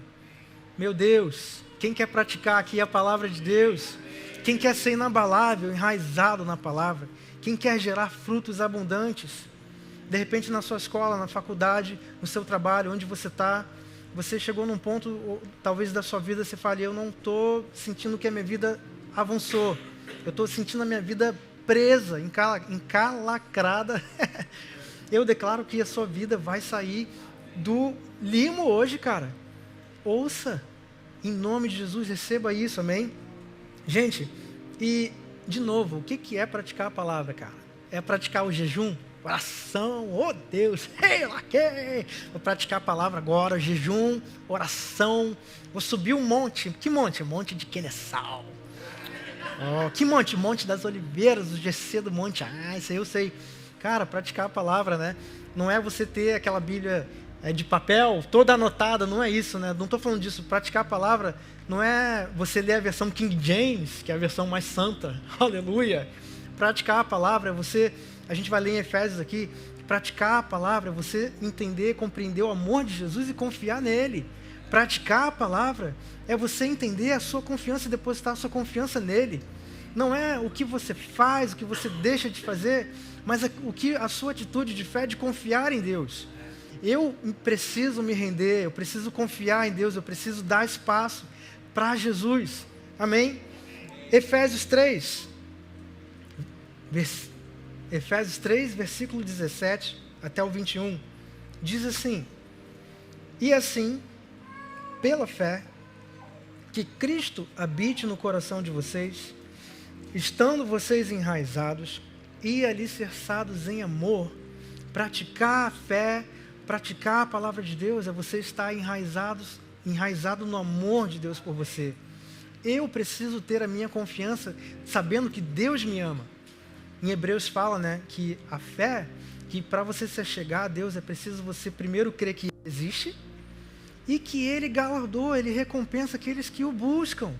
S1: Meu Deus, quem quer praticar aqui a palavra de Deus? Quem quer ser inabalável, enraizado na palavra? Quem quer gerar frutos abundantes? De repente na sua escola, na faculdade, no seu trabalho, onde você está, você chegou num ponto, talvez da sua vida, você fale, eu não estou sentindo que a minha vida avançou. Eu estou sentindo a minha vida presa, encalacrada Eu declaro que a sua vida vai sair do limo hoje, cara. Ouça, em nome de Jesus, receba isso, amém? Gente, e de novo, o que é praticar a palavra, cara? É praticar o jejum? Oração, oh Deus, vou praticar a palavra agora, jejum, oração, vou subir um monte. Que monte? Monte de Queneçal. Oh, que monte? Monte das Oliveiras, o GC do monte. Ah, isso aí eu sei. Cara, praticar a palavra, né? Não é você ter aquela Bíblia de papel toda anotada, não é isso, né? Não estou falando disso. Praticar a palavra não é você ler a versão King James, que é a versão mais santa. Aleluia. Praticar a palavra é você... A gente vai ler em Efésios aqui, praticar a palavra é você entender, compreender o amor de Jesus e confiar nele. Praticar a palavra é você entender a sua confiança e depositar a sua confiança nele. Não é o que você faz, o que você deixa de fazer, mas a sua atitude de fé de confiar em Deus. Eu preciso me render, eu preciso confiar em Deus, eu preciso dar espaço para Jesus. Amém? Efésios 3, versículo 17 até o 21, diz assim: e assim, pela fé, que Cristo habite no coração de vocês, estando vocês enraizados e alicerçados em amor. Praticar a fé, praticar a palavra de Deus, é você estar enraizado no amor de Deus por você. Eu preciso ter a minha confiança sabendo que Deus me ama. Em Hebreus fala, né, que a fé, que para você se chegar a Deus é preciso você primeiro crer que Ele existe e que Ele galardoa, Ele recompensa aqueles que o buscam.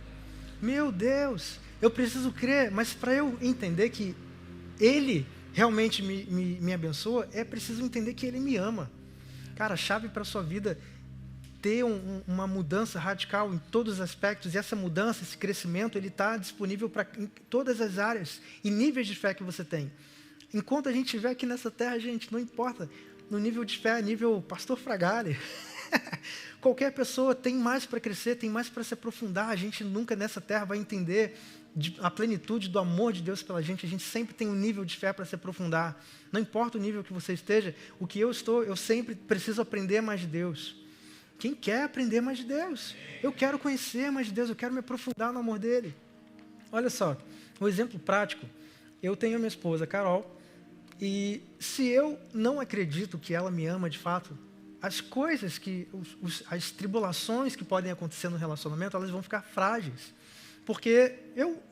S1: Meu Deus, eu preciso crer, mas para eu entender que Ele realmente me abençoa, é preciso entender que Ele me ama. Cara, a chave para a sua vida ter uma mudança radical em todos os aspectos, e essa mudança, esse crescimento, ele está disponível em todas as áreas e níveis de fé que você tem. Enquanto a gente estiver aqui nessa terra, gente, não importa, no nível de fé, nível Pastor Fragale, qualquer pessoa tem mais para crescer, tem mais para se aprofundar. A gente nunca nessa terra vai entender a plenitude do amor de Deus pela gente. A gente sempre tem um nível de fé para se aprofundar. Não importa o nível que você esteja, o que eu estou, eu sempre preciso aprender mais de Deus. Quem quer aprender mais de Deus? Eu quero conhecer mais de Deus, eu quero me aprofundar no amor dele. Olha só, um exemplo prático. Eu tenho a minha esposa, Carol, e se eu não acredito que ela me ama de fato, as coisas as tribulações que podem acontecer no relacionamento, elas vão ficar frágeis. Porque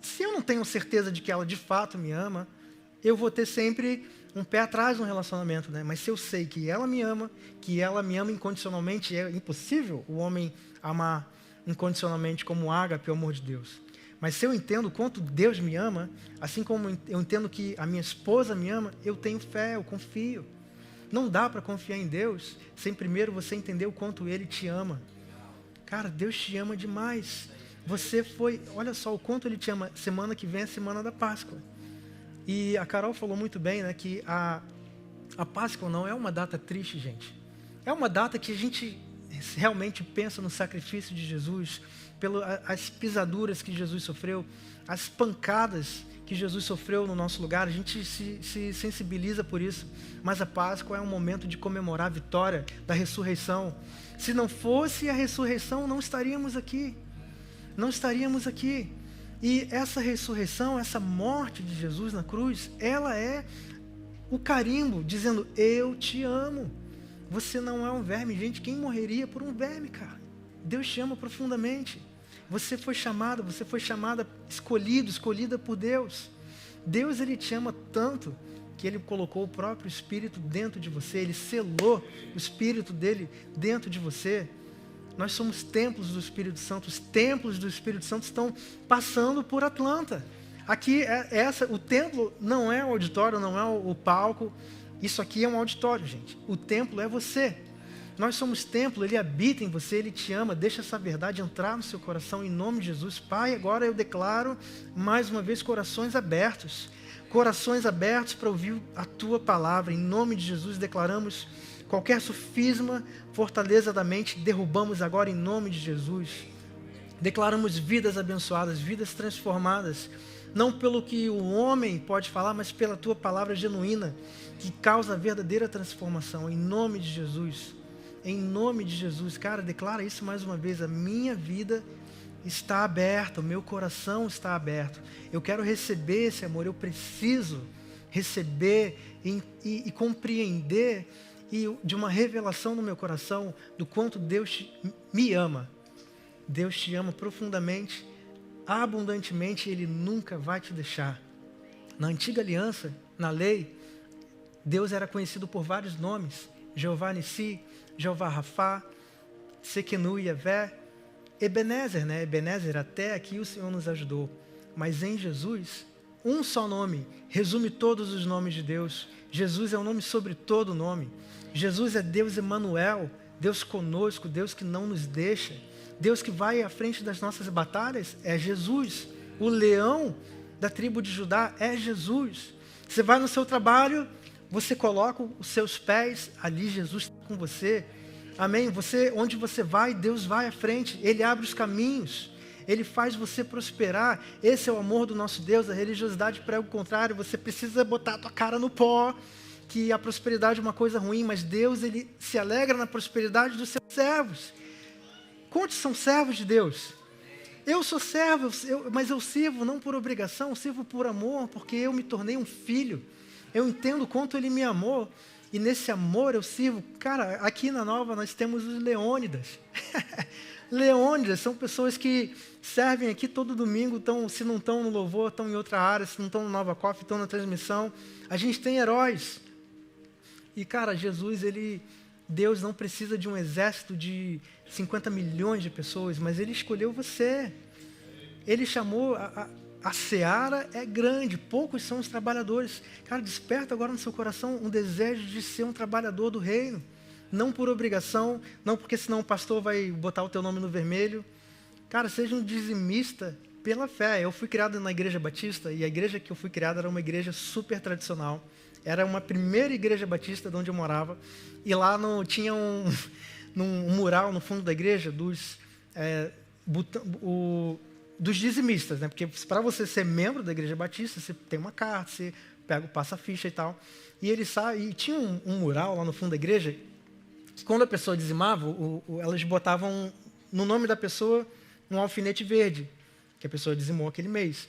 S1: se eu não tenho certeza de que ela de fato me ama, eu vou ter sempre um pé atrás no relacionamento, né? Mas se eu sei que ela me ama incondicionalmente, é impossível o homem amar incondicionalmente como ágape, o amor de Deus. Mas se eu entendo o quanto Deus me ama, assim como eu entendo que a minha esposa me ama, eu tenho fé, eu confio. Não dá para confiar em Deus sem primeiro você entender o quanto Ele te ama. Cara, Deus te ama demais. Olha só o quanto Ele te ama. Semana que vem é a semana da Páscoa. E a Carol falou muito bem, né, que a Páscoa não é uma data triste, gente. É uma data que a gente realmente pensa no sacrifício de Jesus, as pisaduras que Jesus sofreu, as pancadas que Jesus sofreu no nosso lugar. A gente se sensibiliza por isso. Mas a Páscoa é um momento de comemorar a vitória da ressurreição. Se não fosse a ressurreição, não estaríamos aqui. Não estaríamos aqui. E essa ressurreição, essa morte de Jesus na cruz, ela é o carimbo dizendo: eu te amo. Você não é um verme. Gente, quem morreria por um verme, cara? Deus te ama profundamente. Você foi chamada, escolhida por Deus. Deus, Ele te ama tanto que Ele colocou o próprio Espírito dentro de você. Ele selou o Espírito dele dentro de você. Nós somos templos do Espírito Santo. Os templos do Espírito Santo estão passando por Atlanta. Aqui, o templo não é o auditório, não é o palco. Isso aqui é um auditório, gente. O templo é você. Nós somos templo, Ele habita em você, Ele te ama. Deixa essa verdade entrar no seu coração em nome de Jesus. Pai, agora eu declaro mais uma vez corações abertos. Corações abertos para ouvir a Tua palavra. Em nome de Jesus declaramos qualquer sofisma, fortaleza da mente, derrubamos agora em nome de Jesus. Declaramos vidas abençoadas, vidas transformadas, não pelo que o homem pode falar, mas pela tua palavra genuína, que causa verdadeira transformação, em nome de Jesus. Em nome de Jesus, cara, declara isso mais uma vez, a minha vida está aberta, o meu coração está aberto, eu quero receber esse amor, eu preciso receber e compreender de uma revelação no meu coração do quanto Deus me ama. Deus te ama profundamente, abundantemente, Ele nunca vai te deixar. Na antiga aliança, na lei, Deus era conhecido por vários nomes, Jeová Nissi, Jeová Rafá, Sequenu Yavé, Ebenezer, né? Ebenezer, até aqui o Senhor nos ajudou. Mas em Jesus, um só nome resume todos os nomes de Deus. Jesus é o nome sobre todo nome. Jesus é Deus Emanuel, Deus conosco, Deus que não nos deixa. Deus que vai à frente das nossas batalhas é Jesus. O leão da tribo de Judá é Jesus. Você vai no seu trabalho, você coloca os seus pés, ali Jesus está com você. Amém? Onde você vai, Deus vai à frente. Ele abre os caminhos. Ele faz você prosperar. Esse é o amor do nosso Deus. A religiosidade prega o contrário. Você precisa botar a tua cara no pó, que a prosperidade é uma coisa ruim, mas Deus, Ele se alegra na prosperidade dos seus servos. Quantos são servos de Deus? Eu sou servo, mas eu sirvo não por obrigação, eu sirvo por amor, porque eu me tornei um filho. Eu entendo o quanto Ele me amou, e nesse amor eu sirvo. Cara, aqui na Nova nós temos os Leônidas. Leônidas são pessoas que servem aqui todo domingo, se não estão no louvor, estão em outra área, se não estão no Nova Coffee, estão na transmissão. A gente tem heróis. E, cara, Deus não precisa de um exército de 50 milhões de pessoas, mas Ele escolheu você. Ele chamou, a seara é grande, poucos são os trabalhadores. Cara, desperta agora no seu coração um desejo de ser um trabalhador do reino. Não por obrigação, não porque senão o pastor vai botar o teu nome no vermelho. Cara, seja um dizimista pela fé. Eu fui criado na igreja batista, e a igreja que eu fui criado era uma igreja super tradicional. Era uma primeira igreja batista de onde eu morava. E lá tinha um mural no fundo da igreja dos dizimistas, né? Porque para você ser membro da igreja batista, você tem uma carta, você passa a ficha e tal. E tinha um mural lá no fundo da igreja, que quando a pessoa dizimava, elas botavam no nome da pessoa um alfinete verde, que a pessoa dizimou aquele mês.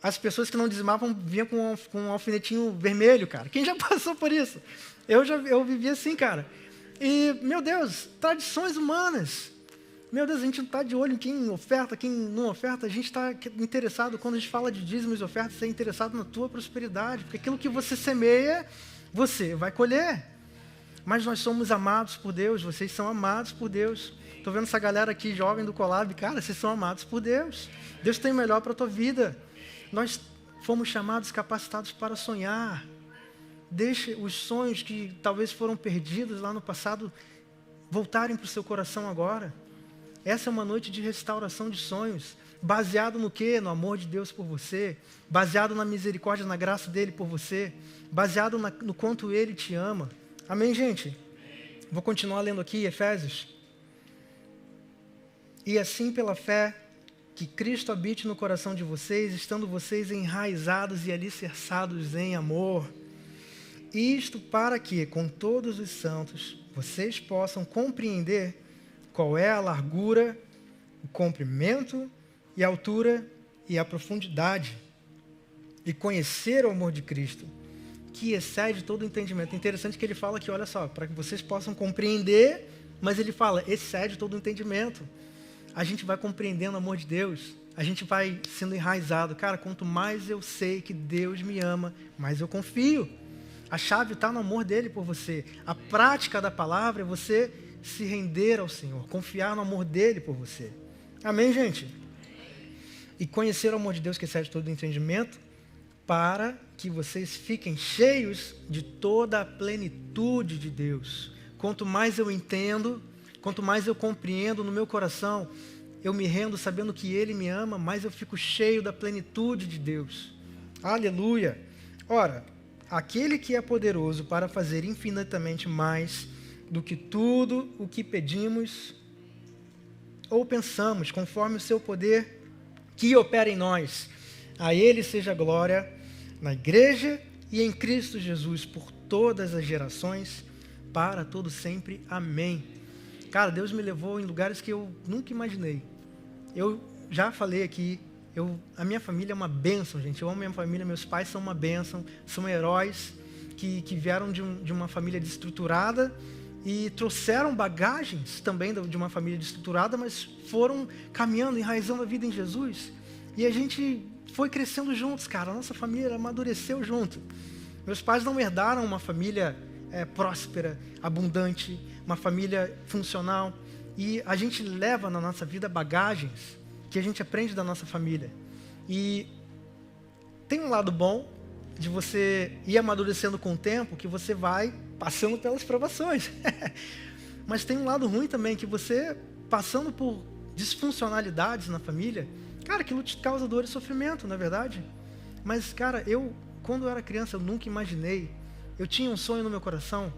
S1: As pessoas que não dizimavam vinham com um alfinetinho vermelho, cara. Quem já passou por isso? Eu vivi assim, cara. E, meu Deus, tradições humanas. Meu Deus, a gente não está de olho em quem oferta, quem não oferta. A gente está interessado, quando a gente fala de dízimos e ofertas, é interessado na tua prosperidade. Porque aquilo que você semeia, você vai colher. Mas nós somos amados por Deus, vocês são amados por Deus. Estou vendo essa galera aqui, jovem do Colab, cara, vocês são amados por Deus. Deus tem o melhor para a tua vida. Nós fomos chamados, capacitados para sonhar. Deixe os sonhos que talvez foram perdidos lá no passado voltarem para o seu coração agora. Essa é uma noite de restauração de sonhos. Baseado no quê? No amor de Deus por você. Baseado na misericórdia, na graça dEle por você. Baseado no quanto Ele te ama. Amém, gente? Vou continuar lendo aqui, Efésios. E assim pela fé, que Cristo habite no coração de vocês, estando vocês enraizados e alicerçados em amor. Isto para que, com todos os santos, vocês possam compreender qual é a largura, o comprimento e a altura e a profundidade, e conhecer o amor de Cristo, que excede todo o entendimento. É interessante que ele fala aqui, olha só, para que vocês possam compreender, mas ele fala, excede todo o entendimento. A gente vai compreendendo o amor de Deus, a gente vai sendo enraizado. Cara, quanto mais eu sei que Deus me ama, mais eu confio. A chave está no amor dele por você. A prática da palavra é você se render ao Senhor, confiar no amor dele por você. Amém, gente? E conhecer o amor de Deus que excede todo o entendimento, para que vocês fiquem cheios de toda a plenitude de Deus. Quanto mais eu entendo, quanto mais eu compreendo no meu coração, eu me rendo sabendo que Ele me ama, mais eu fico cheio da plenitude de Deus. Aleluia! Ora, aquele que é poderoso para fazer infinitamente mais do que tudo o que pedimos ou pensamos, conforme o seu poder que opera em nós. A Ele seja a glória na igreja e em Cristo Jesus por todas as gerações, para todo sempre. Amém. Cara, Deus me levou em lugares que eu nunca imaginei. Eu já falei aqui, a minha família é uma bênção, gente. Eu amo minha família, meus pais são uma bênção, são heróis que vieram de uma família desestruturada e trouxeram bagagens também de uma família desestruturada, mas foram caminhando, enraizando a vida em Jesus. E a gente foi crescendo juntos, cara. A nossa família amadureceu junto. Meus pais não herdaram uma família próspera, abundante, uma família funcional. E a gente leva na nossa vida bagagens que a gente aprende da nossa família. E tem um lado bom de você ir amadurecendo com o tempo, que você vai passando pelas provações. Mas tem um lado ruim também, que você, passando por disfuncionalidades na família, cara, aquilo te causa dor e sofrimento, não é verdade? Mas, cara, quando eu era criança, eu nunca imaginei. Eu tinha um sonho no meu coração,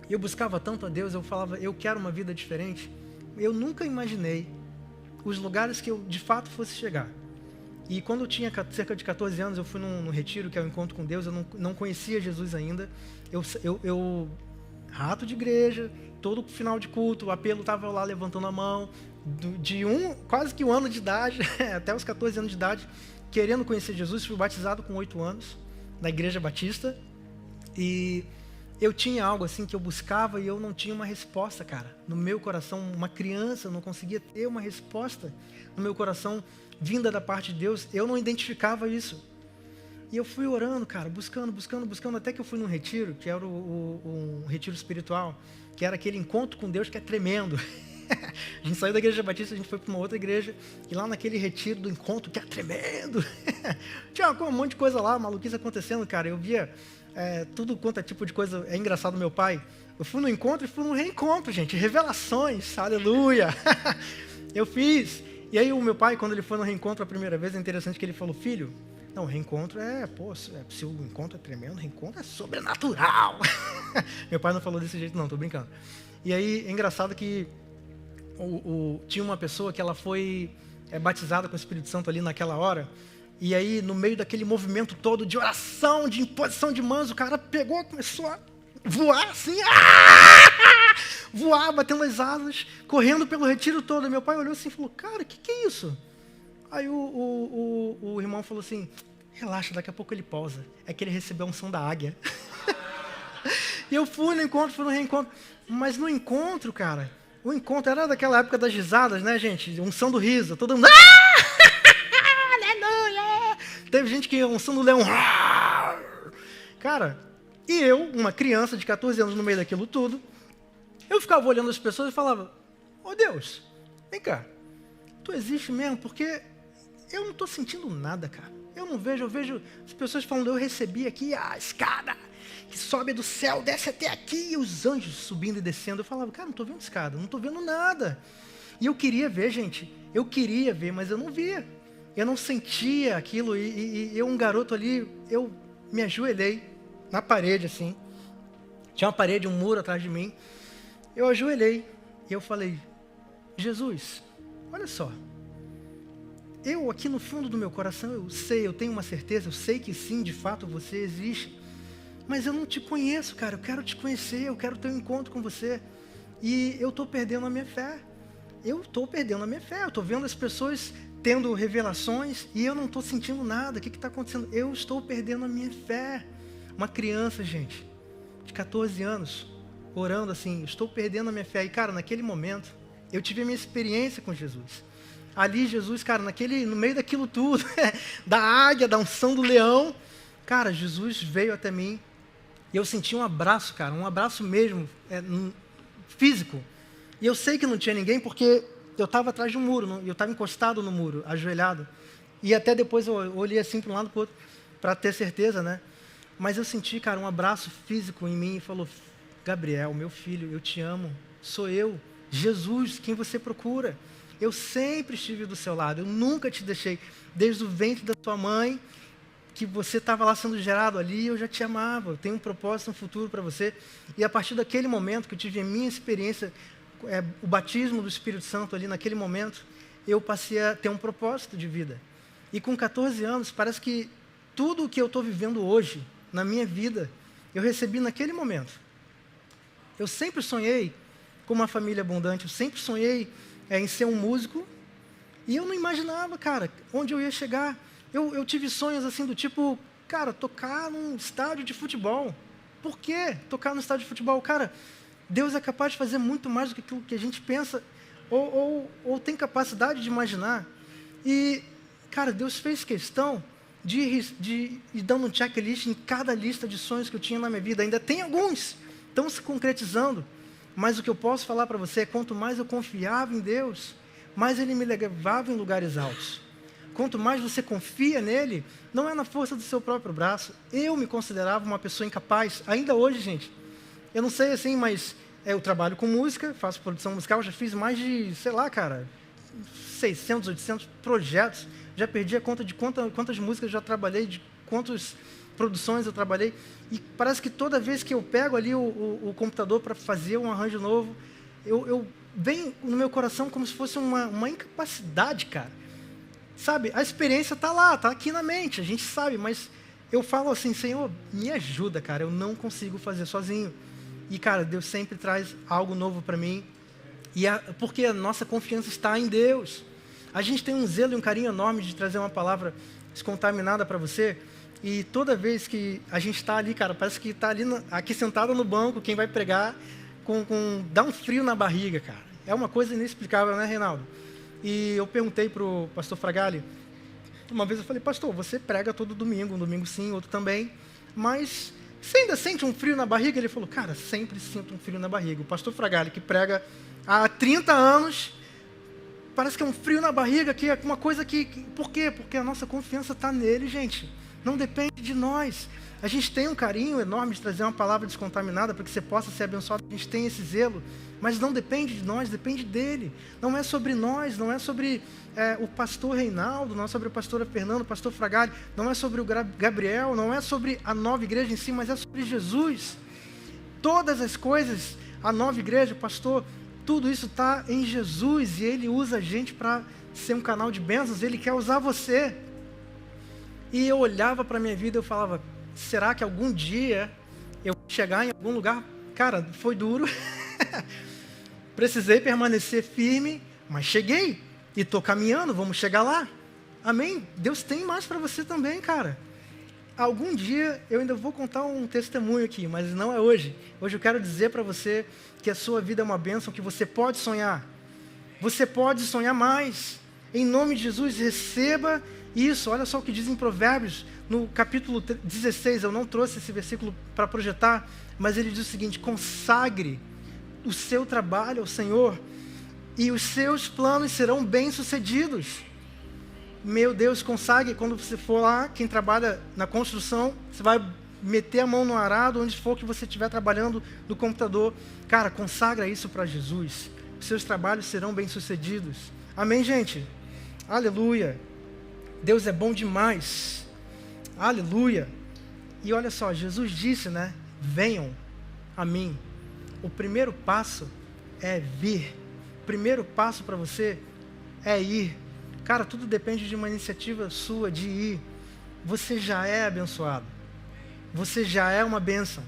S1: eu buscava tanto a Deus, eu falava, eu quero uma vida diferente. Eu nunca imaginei os lugares que eu, de fato, fosse chegar. E quando eu tinha cerca de 14 anos, eu fui num retiro, que é o Encontro com Deus. Eu não conhecia Jesus ainda. Eu rato de igreja, todo final de culto, o apelo estava lá levantando a mão, quase que um ano de idade, até os 14 anos de idade, querendo conhecer Jesus. Fui batizado com 8 anos, na Igreja Batista. E eu tinha algo assim que eu buscava e eu não tinha uma resposta, cara. No meu coração, uma criança, eu não conseguia ter uma resposta no meu coração vinda da parte de Deus. Eu não identificava isso. E eu fui orando, cara, buscando, até que eu fui num retiro, que era um retiro espiritual, que era aquele encontro com Deus que é tremendo. A gente saiu da Igreja Batista, a gente foi para uma outra igreja, e lá naquele retiro do encontro, que é tremendo, tinha um monte de coisa lá, maluquice acontecendo, cara. Eu via tudo quanto é tipo de coisa. É engraçado, meu pai, eu fui no encontro e fui no reencontro, gente, revelações, aleluia. Eu fiz. E aí o meu pai, quando ele foi no reencontro a primeira vez, é interessante que ele falou, filho, não, reencontro se o encontro é tremendo, reencontro é sobrenatural. Meu pai não falou desse jeito não, tô brincando. E aí é engraçado que tinha uma pessoa que ela foi batizada com o Espírito Santo ali naquela hora, e aí no meio daquele movimento todo de oração, de imposição de mãos, o cara pegou, começou a voar assim, voar, batendo as asas, correndo pelo retiro todo. E meu pai olhou assim e falou, cara, que é isso? Aí o irmão falou assim, relaxa, daqui a pouco ele pousa. É que ele recebeu a unção da águia. E eu fui no reencontro. Mas no encontro, cara, o encontro era daquela época das risadas, né, gente? Unção do riso, todo mundo... Aleluia! Teve gente que unção do leão... Cara, e eu, uma criança de 14 anos no meio daquilo tudo, eu ficava olhando as pessoas e falava, ô Deus, vem cá, tu existe mesmo? Porque eu não estou sentindo nada, cara. Eu não vejo, eu vejo as pessoas falando, eu recebi aqui a escada que sobe do céu, desce até aqui, e os anjos subindo e descendo. Eu falava, cara, não estou vendo escada, não estou vendo nada. E eu queria ver, gente, mas eu não via. Eu não sentia aquilo, e eu, um garoto ali, eu me ajoelhei na parede, assim. Tinha uma parede, um muro atrás de mim. Eu ajoelhei e eu falei, Jesus, olha só, eu aqui no fundo do meu coração, eu tenho uma certeza, eu sei que sim, de fato você existe, mas eu não te conheço, cara, eu quero te conhecer, eu quero ter um encontro com você, e eu estou perdendo a minha fé, eu estou vendo as pessoas tendo revelações, e eu não estou sentindo nada, o que está acontecendo? Eu estou perdendo a minha fé. Uma criança, gente, de 14 anos, orando assim, estou perdendo a minha fé. E, cara, naquele momento, eu tive a minha experiência com Jesus. Ali, Jesus, cara, no meio daquilo tudo, da águia, da unção do leão, cara, Jesus veio até mim e eu senti um abraço, cara, um abraço mesmo, físico. E eu sei que não tinha ninguém porque eu estava atrás de um muro, eu estava encostado no muro, ajoelhado. E até depois eu olhei assim para um lado e para o outro, para ter certeza, né? Mas eu senti, cara, um abraço físico em mim e falou, Gabriel, meu filho, eu te amo, sou eu, Jesus, quem você procura. Eu sempre estive do seu lado, eu nunca te deixei. Desde o ventre da tua mãe, que você estava lá sendo gerado ali, eu já te amava, eu tenho um propósito, um futuro para você. E a partir daquele momento que eu tive a minha experiência, o batismo do Espírito Santo ali naquele momento, eu passei a ter um propósito de vida. E com 14 anos, parece que tudo o que eu estou vivendo hoje, na minha vida, eu recebi naquele momento. Eu sempre sonhei com uma família abundante, eu sempre sonhei em ser um músico, e eu não imaginava, cara, onde eu ia chegar. Eu tive sonhos assim do tipo, cara, tocar num estádio de futebol. Por quê tocar no estádio de futebol? Cara, Deus é capaz de fazer muito mais do que aquilo que a gente pensa ou tem capacidade de imaginar. E, cara, Deus fez questão de ir dando um checklist em cada lista de sonhos que eu tinha na minha vida. Ainda tem alguns, estão se concretizando. Mas o que eu posso falar para você é, quanto mais eu confiava em Deus, mais Ele me levava em lugares altos. Quanto mais você confia nele, não é na força do seu próprio braço. Eu me considerava uma pessoa incapaz. Ainda hoje, gente, eu não sei assim, mas eu trabalho com música, faço produção musical, já fiz mais de, sei lá, cara, 600, 800 projetos. Já perdi a conta de quantas músicas já trabalhei, de quantas produções eu trabalhei. E parece que toda vez que eu pego ali o computador para fazer um arranjo novo, eu vem no meu coração como se fosse uma incapacidade, cara. Sabe, a experiência está lá, está aqui na mente, a gente sabe, mas eu falo assim, Senhor, me ajuda, cara, eu não consigo fazer sozinho. E, cara, Deus sempre traz algo novo para mim, porque a nossa confiança está em Deus. A gente tem um zelo e um carinho enorme de trazer uma palavra descontaminada para você, e toda vez que a gente está ali, cara, parece que está ali, aqui sentado no banco, quem vai pregar, dá um frio na barriga, cara. É uma coisa inexplicável, né, Reinaldo? E eu perguntei para o pastor Fragali, uma vez eu falei, pastor, você prega todo domingo, um domingo sim, outro também, mas você ainda sente um frio na barriga? Ele falou, cara, sempre sinto um frio na barriga. O pastor Fragali, que prega há 30 anos, parece que é um frio na barriga, que é uma coisa que... Por quê? Porque a nossa confiança está nele, gente. Não depende de nós. A gente tem um carinho enorme de trazer uma palavra descontaminada para que você possa ser abençoado. A gente tem esse zelo, mas não depende de nós, depende dele. Não é sobre nós, não é sobre o pastor Reinaldo, não é sobre o pastor Fernando, o pastor Fragali, não é sobre o Gabriel, não é sobre a nova igreja em si, mas é sobre Jesus. Todas as coisas, a nova igreja, o pastor, tudo isso está em Jesus, e Ele usa a gente para ser um canal de bênçãos. Ele quer usar você. E eu olhava para a minha vida e eu falava, será que algum dia eu vou chegar em algum lugar? Cara, foi duro. Precisei permanecer firme, mas cheguei. E estou caminhando, vamos chegar lá. Amém? Deus tem mais para você também, cara. Algum dia eu ainda vou contar um testemunho aqui, mas não é hoje. Hoje eu quero dizer para você que a sua vida é uma bênção, que você pode sonhar. Você pode sonhar mais. Em nome de Jesus, receba isso. Olha só o que diz em Provérbios, no capítulo 16. Eu não trouxe esse versículo para projetar, mas ele diz o seguinte: consagre o seu trabalho ao Senhor e os seus planos serão bem-sucedidos. Meu Deus, consagre. Quando você for lá, quem trabalha na construção, você vai meter a mão no arado, onde for que você estiver trabalhando no computador. Cara, consagra isso para Jesus. Os seus trabalhos serão bem-sucedidos. Amém, gente? Aleluia. Deus é bom demais. Aleluia. E olha só, Jesus disse, né? Venham a mim. O primeiro passo é vir. O primeiro passo para você é ir. Cara, tudo depende de uma iniciativa sua de ir. Você já é abençoado. Você já é uma bênção.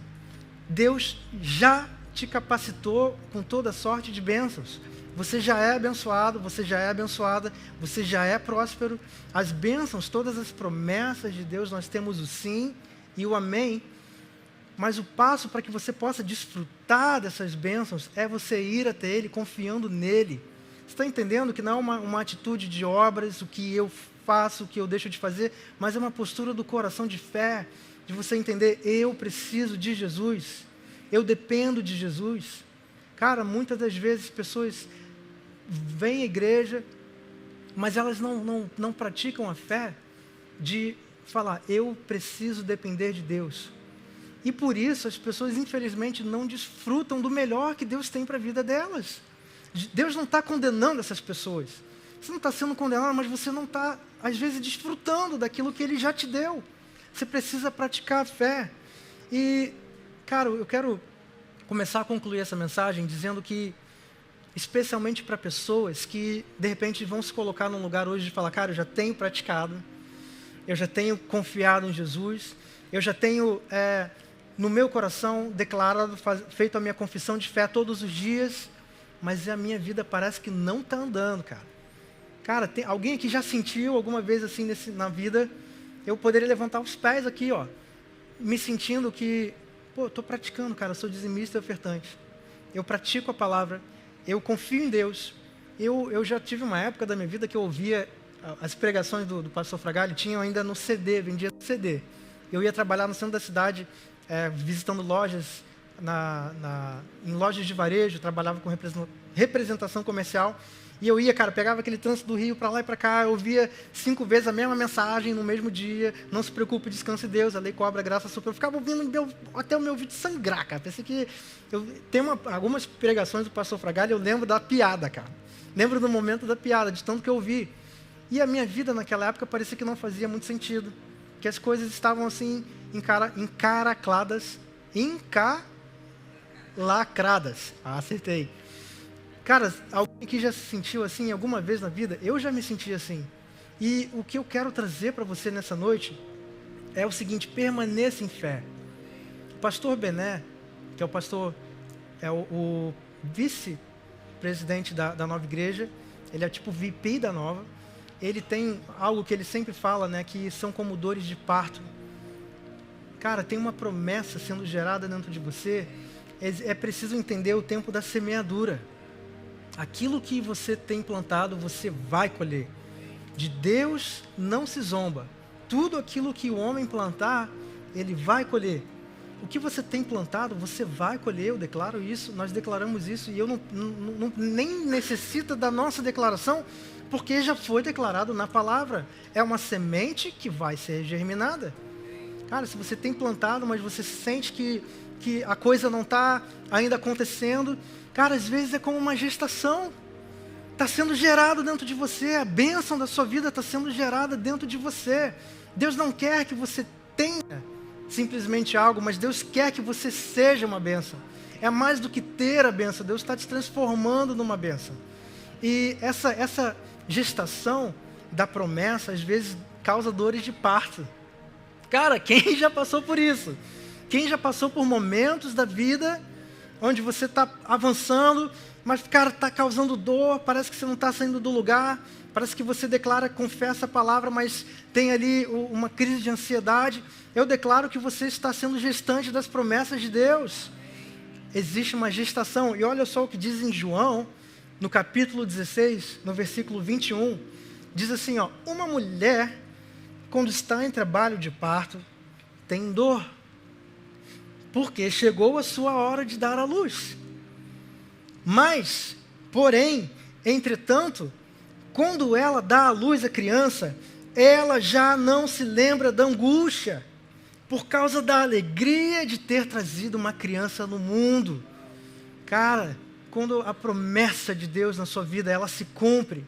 S1: Deus já te capacitou com toda sorte de bênçãos. Você já é abençoado, você já é abençoada, você já é próspero. As bênçãos, todas as promessas de Deus, nós temos o sim e o amém. Mas o passo para que você possa desfrutar dessas bênçãos é você ir até Ele confiando nele. Você está entendendo que não é uma atitude de obras, o que eu faço, o que eu deixo de fazer, mas é uma postura do coração de fé, de você entender, eu preciso de Jesus, eu dependo de Jesus. Cara, muitas das vezes pessoas vêm à igreja, mas elas não praticam a fé de falar, eu preciso depender de Deus. E por isso as pessoas, infelizmente, não desfrutam do melhor que Deus tem para a vida delas. Deus não está condenando essas pessoas. Você não está sendo condenado, mas você não está, às vezes, desfrutando daquilo que Ele já te deu. Você precisa praticar a fé. E, cara, eu quero começar a concluir essa mensagem dizendo que, especialmente para pessoas que, de repente, vão se colocar num lugar hoje de falar, cara, eu já tenho praticado, eu já tenho confiado em Jesus, eu já tenho, no meu coração, declarado, feito a minha confissão de fé todos os dias, mas a minha vida parece que não está andando, cara. Cara, tem alguém aqui já sentiu alguma vez assim na vida? Eu poderia levantar os pés aqui, ó, me sentindo que, pô, estou praticando, cara, eu sou dizimista e ofertante. Eu pratico a palavra, eu confio em Deus. Eu já tive uma época da minha vida que eu ouvia as pregações do pastor Fragale, tinham ainda no CD, vendia no CD. Eu ia trabalhar no centro da cidade, visitando lojas, em lojas de varejo, trabalhava com representação comercial. E eu ia, cara, pegava aquele trânsito do Rio para lá e para cá, eu ouvia 5 vezes a mesma mensagem no mesmo dia, não se preocupe, descanse Deus, a lei cobra, a graça supera. Eu ficava ouvindo até o meu ouvido sangrar, cara. Pensei que... Tem algumas pregações do pastor Fragale, eu lembro da piada, cara. Lembro do momento da piada, de tanto que eu ouvi. E a minha vida naquela época parecia que não fazia muito sentido. Que as coisas estavam assim, encalacradas. Ah, acertei. Cara, alguém que já se sentiu assim alguma vez na vida? Eu já me senti assim. E o que eu quero trazer para você nessa noite é o seguinte: permaneça em fé. O pastor Bené, que é o pastor, o vice-presidente da nova igreja, ele é tipo VP da nova, ele tem algo que ele sempre fala, né, que são como dores de parto. Cara, tem uma promessa sendo gerada dentro de você, é preciso entender o tempo da semeadura. Aquilo que você tem plantado, você vai colher. De Deus não se zomba. Tudo aquilo que o homem plantar, ele vai colher. O que você tem plantado, você vai colher. Eu declaro isso, nós declaramos isso. E eu nem necessita da nossa declaração, porque já foi declarado na palavra. É uma semente que vai ser germinada. Cara, se você tem plantado, mas você sente que a coisa não está ainda acontecendo, cara, às vezes é como uma gestação. Está sendo gerado dentro de você. A bênção da sua vida está sendo gerada dentro de você. Deus não quer que você tenha simplesmente algo, mas Deus quer que você seja uma bênção. É mais do que ter a bênção. Deus está te transformando numa bênção. E essa gestação da promessa, às vezes, causa dores de parto. Cara, quem já passou por isso? Quem já passou por momentos da vida onde você está avançando, mas, cara, está causando dor, parece que você não está saindo do lugar, parece que você declara, confessa a palavra, mas tem ali uma crise de ansiedade. Eu declaro que você está sendo gestante das promessas de Deus. Existe uma gestação. E olha só o que diz em João, no capítulo 16, no versículo 21, diz assim, ó: uma mulher, quando está em trabalho de parto, tem dor, porque chegou a sua hora de dar à luz. Mas, porém, entretanto, quando ela dá à luz a criança, ela já não se lembra da angústia, por causa da alegria de ter trazido uma criança no mundo. Cara, quando a promessa de Deus na sua vida, ela se cumpre,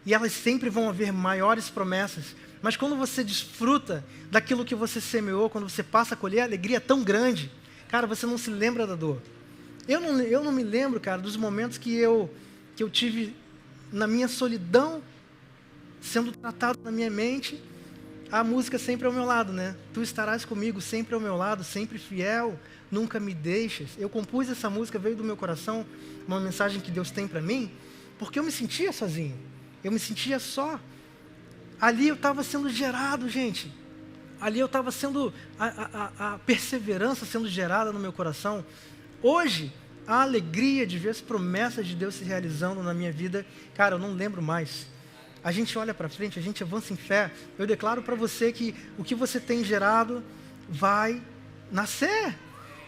S1: e elas sempre vão haver maiores promessas, mas quando você desfruta daquilo que você semeou, quando você passa a colher, a alegria é tão grande, cara, você não se lembra da dor. Eu não me lembro, cara, dos momentos que eu tive na minha solidão, sendo tratado na minha mente, a música sempre ao meu lado, né? Tu estarás comigo sempre ao meu lado, sempre fiel, nunca me deixas. Eu compus essa música, veio do meu coração, uma mensagem que Deus tem para mim, porque eu me sentia sozinho, eu me sentia só. Ali eu estava sendo gerado, gente. Ali eu estava sendo, a perseverança sendo gerada no meu coração. Hoje, a alegria de ver as promessas de Deus se realizando na minha vida, cara, eu não lembro mais. A gente olha para frente, a gente avança em fé. Eu declaro para você que o que você tem gerado vai nascer.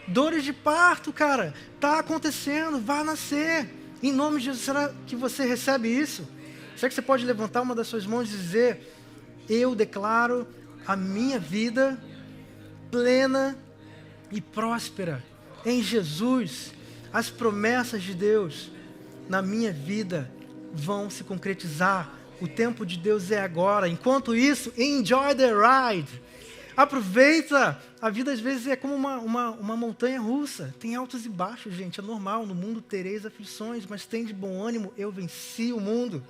S1: Dores de parto, cara, está acontecendo, vai nascer. Em nome de Jesus, será que você recebe isso? Será que você pode levantar uma das suas mãos e dizer: eu declaro a minha vida plena e próspera em Jesus. As promessas de Deus na minha vida vão se concretizar. O tempo de Deus é agora. Enquanto isso, enjoy the ride. Aproveita. A vida às vezes é como uma montanha russa. Tem altos e baixos, gente. É normal. No mundo tereis aflições, mas tem de bom ânimo. Eu venci o mundo.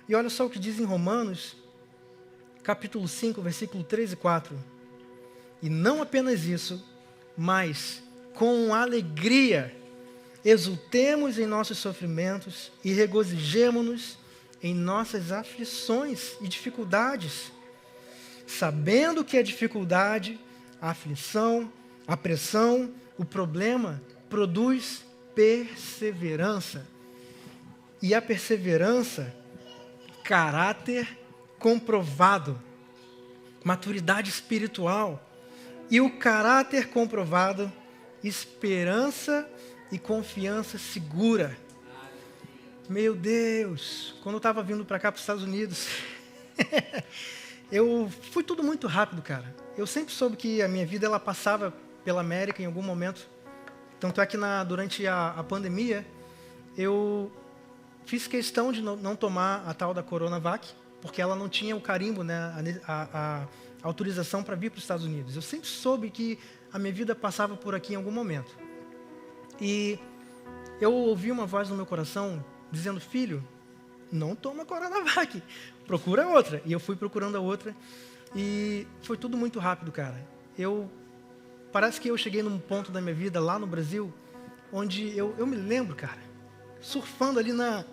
S1: E olha só o que diz em Romanos, capítulo 5, versículo 3 e 4. E não apenas isso, mas com alegria exultemos em nossos sofrimentos e regozijemo-nos em nossas aflições e dificuldades, sabendo que a dificuldade, a aflição, a pressão, o problema produz perseverança. E a perseverança, caráter comprovado, maturidade espiritual. E o caráter comprovado, esperança e confiança segura. Meu Deus, quando eu estava vindo para cá, para os Estados Unidos, foi tudo muito rápido, cara. Eu sempre soube que a minha vida ela passava pela América em algum momento. Tanto é que durante a pandemia, eu fiz questão de não tomar a tal da Coronavac, porque ela não tinha o carimbo, né, a autorização para vir para os Estados Unidos. Eu sempre soube que a minha vida passava por aqui em algum momento. E eu ouvi uma voz no meu coração dizendo: filho, não toma Coronavac, procura outra. E eu fui procurando a outra e foi tudo muito rápido, cara. Parece que eu cheguei num ponto da minha vida lá no Brasil, onde eu me lembro, cara, surfando ali nas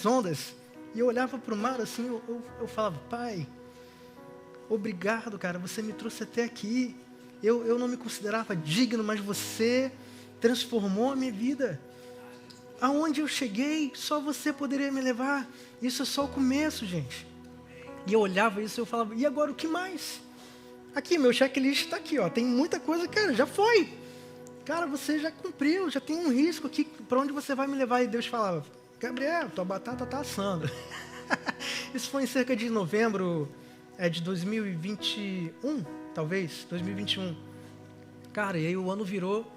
S1: ondas, e eu olhava para o mar assim, eu falava: pai, obrigado, cara, você me trouxe até aqui. Eu não me considerava digno, mas você transformou a minha vida. Aonde eu cheguei, só você poderia me levar. Isso é só o começo, gente. E eu olhava isso e eu falava: e agora o que mais? Aqui, meu checklist está aqui, ó. Tem muita coisa, cara, já foi. Cara, você já cumpriu, já tem um risco aqui. Para onde você vai me levar? E Deus falava: Gabriel, tua batata está assando. Isso foi em cerca de novembro de 2021, talvez, 2021. Cara, e aí o ano virou.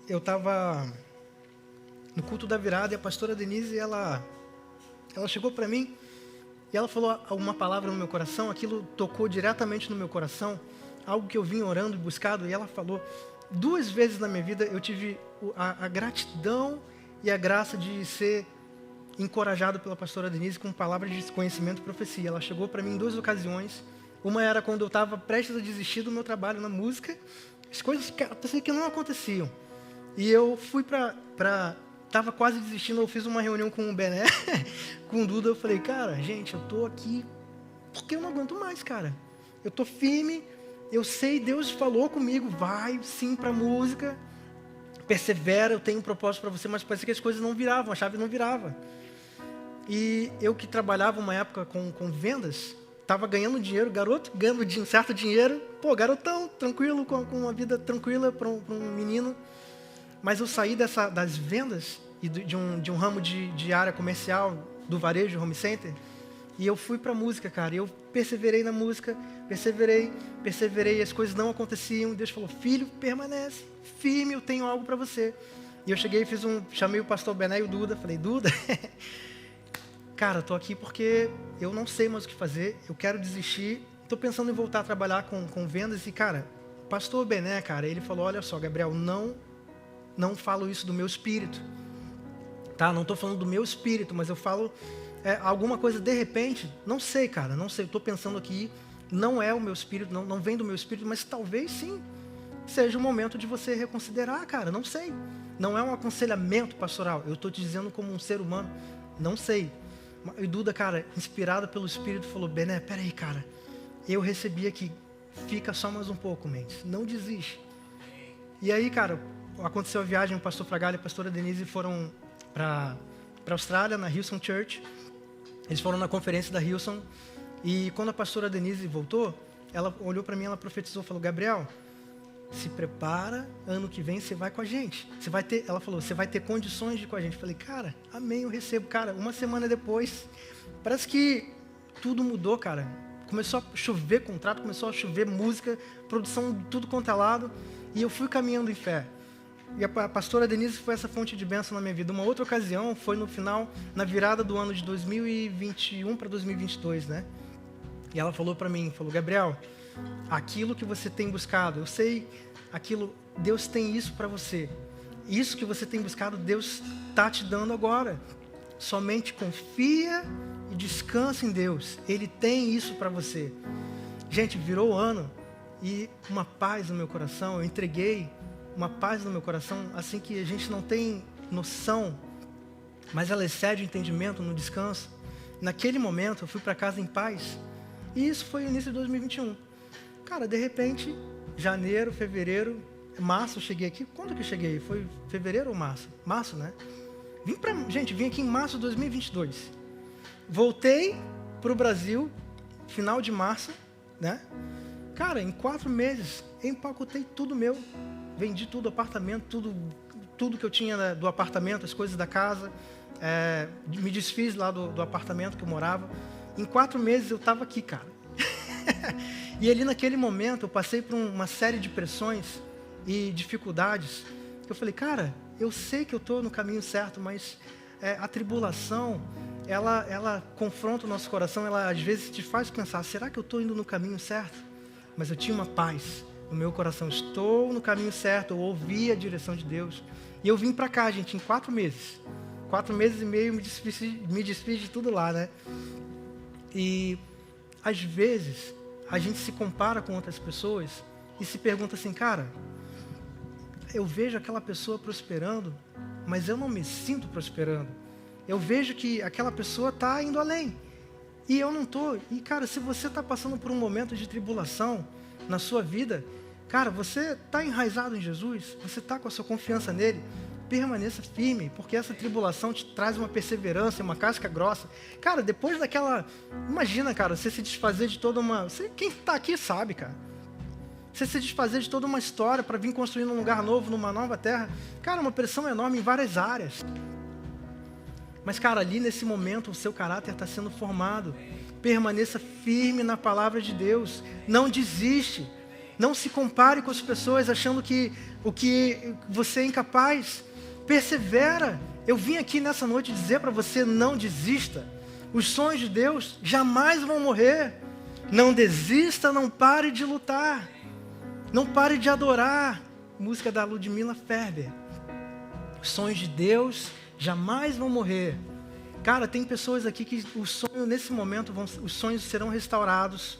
S1: Eu estava no culto da virada e a pastora Denise, ela chegou para mim e ela falou uma palavra no meu coração. Aquilo tocou diretamente no meu coração, algo que eu vim orando e buscado. E ela falou: 2 vezes na minha vida eu tive a gratidão e a graça de ser encorajado pela pastora Denise com palavras de conhecimento e profecia. Ela chegou para mim em 2 ocasiões. Uma era quando eu estava prestes a desistir do meu trabalho na música. As coisas que não aconteciam. E eu fui estava quase desistindo. Eu fiz uma reunião com o Bené, com o Duda. Eu falei: cara, gente, eu tô aqui porque eu não aguento mais, cara. Eu tô firme, eu sei, Deus falou comigo, vai sim pra música, persevera, eu tenho um propósito para você, mas parecia que as coisas não viravam, a chave não virava. E eu que trabalhava uma época com vendas, estava ganhando dinheiro, garoto, ganhando um certo dinheiro, garotão, tranquilo, com uma vida tranquila para um menino. Mas eu saí das vendas e de um ramo de área comercial, do varejo, home center, e eu fui para a música, cara. E eu perseverei na música, perseverei, as coisas não aconteciam. Deus falou: filho, permanece, firme, eu tenho algo para você. E eu cheguei e chamei o pastor Bené e o Duda, falei: Duda, cara, estou aqui porque eu não sei mais o que fazer, eu quero desistir, estou pensando em voltar a trabalhar com vendas. E, cara, o pastor Bené, cara, ele falou: olha só, Gabriel, não falo isso do meu espírito, tá? Não estou falando do meu espírito, mas eu falo alguma coisa de repente, não sei, cara, não sei, estou pensando aqui, não é o meu espírito, não vem do meu espírito, mas talvez sim, seja o momento de você reconsiderar, cara, não sei. Não é um aconselhamento pastoral, eu estou te dizendo como um ser humano, não sei. E Duda, cara, inspirado pelo Espírito, falou: Bené, peraí, cara, eu recebi aqui, fica só mais um pouco, Mendes, não desiste. E aí, cara, aconteceu a viagem, o pastor Fragalha e a pastora Denise foram para a Austrália, na Hillsong Church. Eles foram na conferência da Hillsong. E quando a pastora Denise voltou, ela olhou para mim, ela profetizou, falou: Gabriel, se prepara, ano que vem você vai com a gente. Ela falou: você vai ter condições de ir com a gente. Eu falei: cara, amém, eu recebo. Cara, uma semana depois, parece que tudo mudou, cara. Começou a chover contrato, começou a chover música, produção de tudo quanto é lado. E eu fui caminhando em fé. E a pastora Denise foi essa fonte de bênção na minha vida. Uma outra ocasião foi no final, na virada do ano de 2021 para 2022, né? E ela falou para mim, falou: Gabriel, aquilo que você tem buscado, eu sei aquilo, Deus tem isso para você. Isso que você tem buscado, Deus está te dando agora. Somente confia e descansa em Deus. Ele tem isso para você. Gente, virou o ano e uma paz no meu coração. Eu entreguei uma paz no meu coração, assim que a gente não tem noção, mas ela excede o entendimento no descanso. Naquele momento, eu fui para casa em paz. E isso foi o início de 2021. Cara, de repente, janeiro, fevereiro, março, eu cheguei aqui. Quando que eu cheguei? Foi fevereiro ou março? Março, né? Vim aqui em março de 2022. Voltei para o Brasil, final de março, né? Cara, em 4 meses, empacotei tudo meu. Vendi tudo, apartamento, tudo que eu tinha do apartamento, as coisas da casa. Me desfiz lá do apartamento que eu morava. Em 4 meses eu estava aqui, cara. E ali naquele momento eu passei por uma série de pressões e dificuldades. Eu falei, cara, eu sei que eu estou no caminho certo, mas a tribulação, ela confronta o nosso coração, ela às vezes te faz pensar, será que eu estou indo no caminho certo? Mas eu tinha uma paz no meu coração, estou no caminho certo, eu ouvi a direção de Deus. E eu vim para cá, gente, em 4 meses. 4 meses e meio me desfiz de tudo lá, né? E às vezes a gente se compara com outras pessoas e se pergunta assim, cara, eu vejo aquela pessoa prosperando, mas eu não me sinto prosperando. Eu vejo que aquela pessoa está indo além e eu não estou. E cara, se você está passando por um momento de tribulação na sua vida, cara, você está enraizado em Jesus, você está com a sua confiança nele, permaneça firme, porque essa tribulação te traz uma perseverança, uma casca grossa. Cara, depois daquela... Imagina, cara, você se desfazer de toda uma... Quem está aqui sabe, cara. Você se desfazer de toda uma história para vir construir um lugar novo, numa nova terra. Cara, uma pressão enorme em várias áreas. Mas, cara, ali nesse momento o seu caráter está sendo formado. Permaneça firme na palavra de Deus. Não desiste. Não se compare com as pessoas achando que o que você é incapaz. Persevera. Eu vim aqui nessa noite dizer para você, não desista. Os sonhos de Deus jamais vão morrer. Não desista, não pare de lutar. Não pare de adorar. Música da Ludmila Ferber. Os sonhos de Deus jamais vão morrer. Cara, tem pessoas aqui que o sonho nesse momento, os sonhos serão restaurados.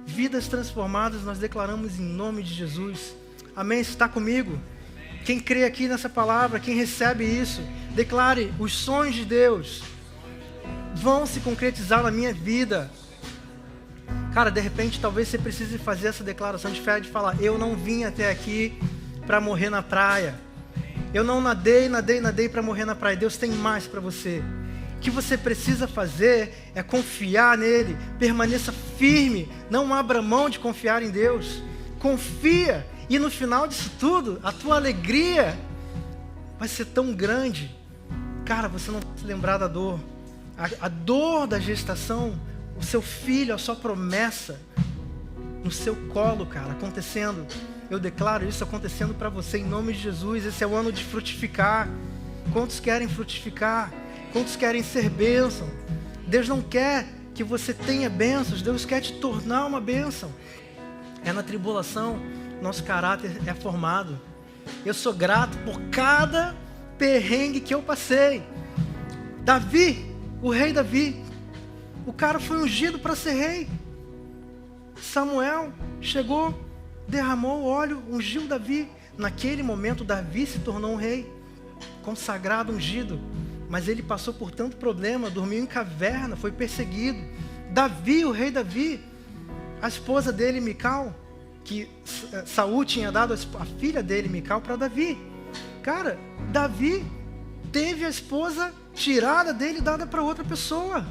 S1: Vidas transformadas nós declaramos em nome de Jesus. Amém? Você está comigo? Quem crê aqui nessa palavra, quem recebe isso, declare, os sonhos de Deus vão se concretizar na minha vida. Cara, de repente, talvez você precise fazer essa declaração de fé, de falar, eu não vim até aqui para morrer na praia. Eu não nadei para morrer na praia. Deus tem mais para você. O que você precisa fazer é confiar nele. Permaneça firme. Não abra mão de confiar em Deus. Confia. E no final disso tudo, a tua alegria vai ser tão grande. Cara, você não vai se lembrar da dor. A dor da gestação, o seu filho, a sua promessa no seu colo, cara, acontecendo. Eu declaro isso acontecendo para você em nome de Jesus. Esse é o ano de frutificar. Quantos querem frutificar? Quantos querem ser bênção? Deus não quer que você tenha bênçãos. Deus quer te tornar uma bênção. É na tribulação nosso caráter é formado. Eu sou grato por cada perrengue que eu passei. Davi, o rei Davi, o cara foi ungido para ser rei. Samuel chegou, derramou o óleo, ungiu Davi. Naquele momento Davi se tornou um rei, consagrado, ungido. Mas ele passou por tanto problema, dormiu em caverna, foi perseguido. Davi, o rei Davi, a esposa dele, Mical, que Saul tinha dado a filha dele, Mical, para Davi. Cara, Davi teve a esposa tirada dele e dada para outra pessoa.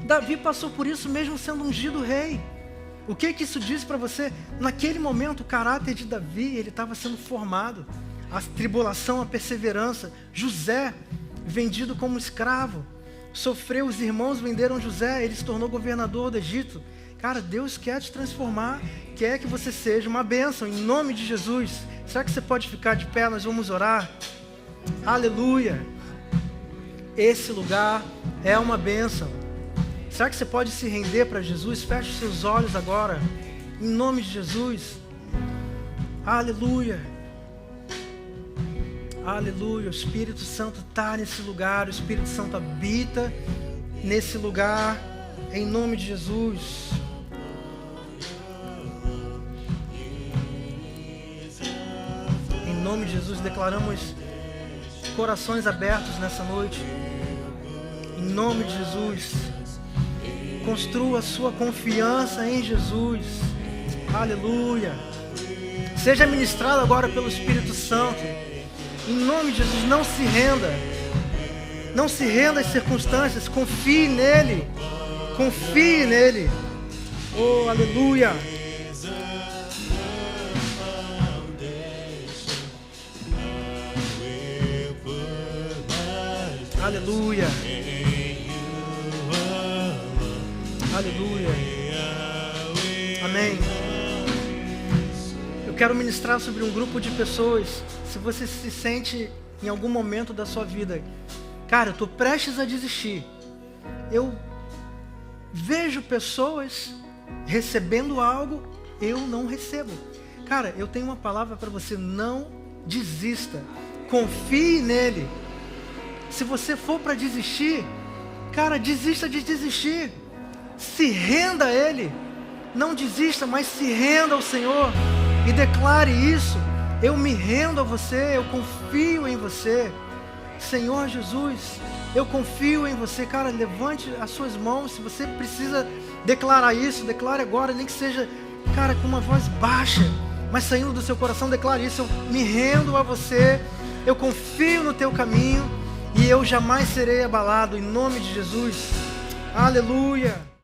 S1: Davi passou por isso mesmo sendo ungido rei. O que isso diz para você? Naquele momento o caráter de Davi, ele estava sendo formado. A tribulação, a perseverança. José, vendido como escravo, sofreu, os irmãos venderam José, ele se tornou governador do Egito. Cara, Deus quer te transformar, quer que você seja uma bênção, em nome de Jesus. Será que você pode ficar de pé? Nós vamos orar. Aleluia. Esse lugar é uma bênção. Será que você pode se render para Jesus? Feche os seus olhos agora, em nome de Jesus. Aleluia. Aleluia. O Espírito Santo está nesse lugar, o Espírito Santo habita nesse lugar, em nome de Jesus. Em nome de Jesus, declaramos corações abertos nessa noite. Em nome de Jesus, construa a sua confiança em Jesus. Aleluia. Seja ministrado agora pelo Espírito Santo. Em nome de Jesus, não se renda. Não se renda às circunstâncias. Confie nele. Confie nele. Oh, aleluia. Aleluia. Aleluia. Amém. Eu quero ministrar sobre um grupo de pessoas. Se você se sente em algum momento da sua vida, cara, eu estou prestes a desistir. Eu vejo pessoas recebendo algo, eu não recebo. Cara, eu tenho uma palavra para você: não desista. Confie nele. Se você for para desistir, cara, desista de desistir. Se renda a Ele. Não desista, mas se renda ao Senhor. E declare isso: eu me rendo a você, eu confio em você. Senhor Jesus, eu confio em você. Cara, levante as suas mãos. Se você precisa declarar isso, declare agora. Nem que seja, cara, com uma voz baixa, mas saindo do seu coração, declare isso: eu me rendo a você, eu confio no teu caminho e eu jamais serei abalado, em nome de Jesus. Aleluia.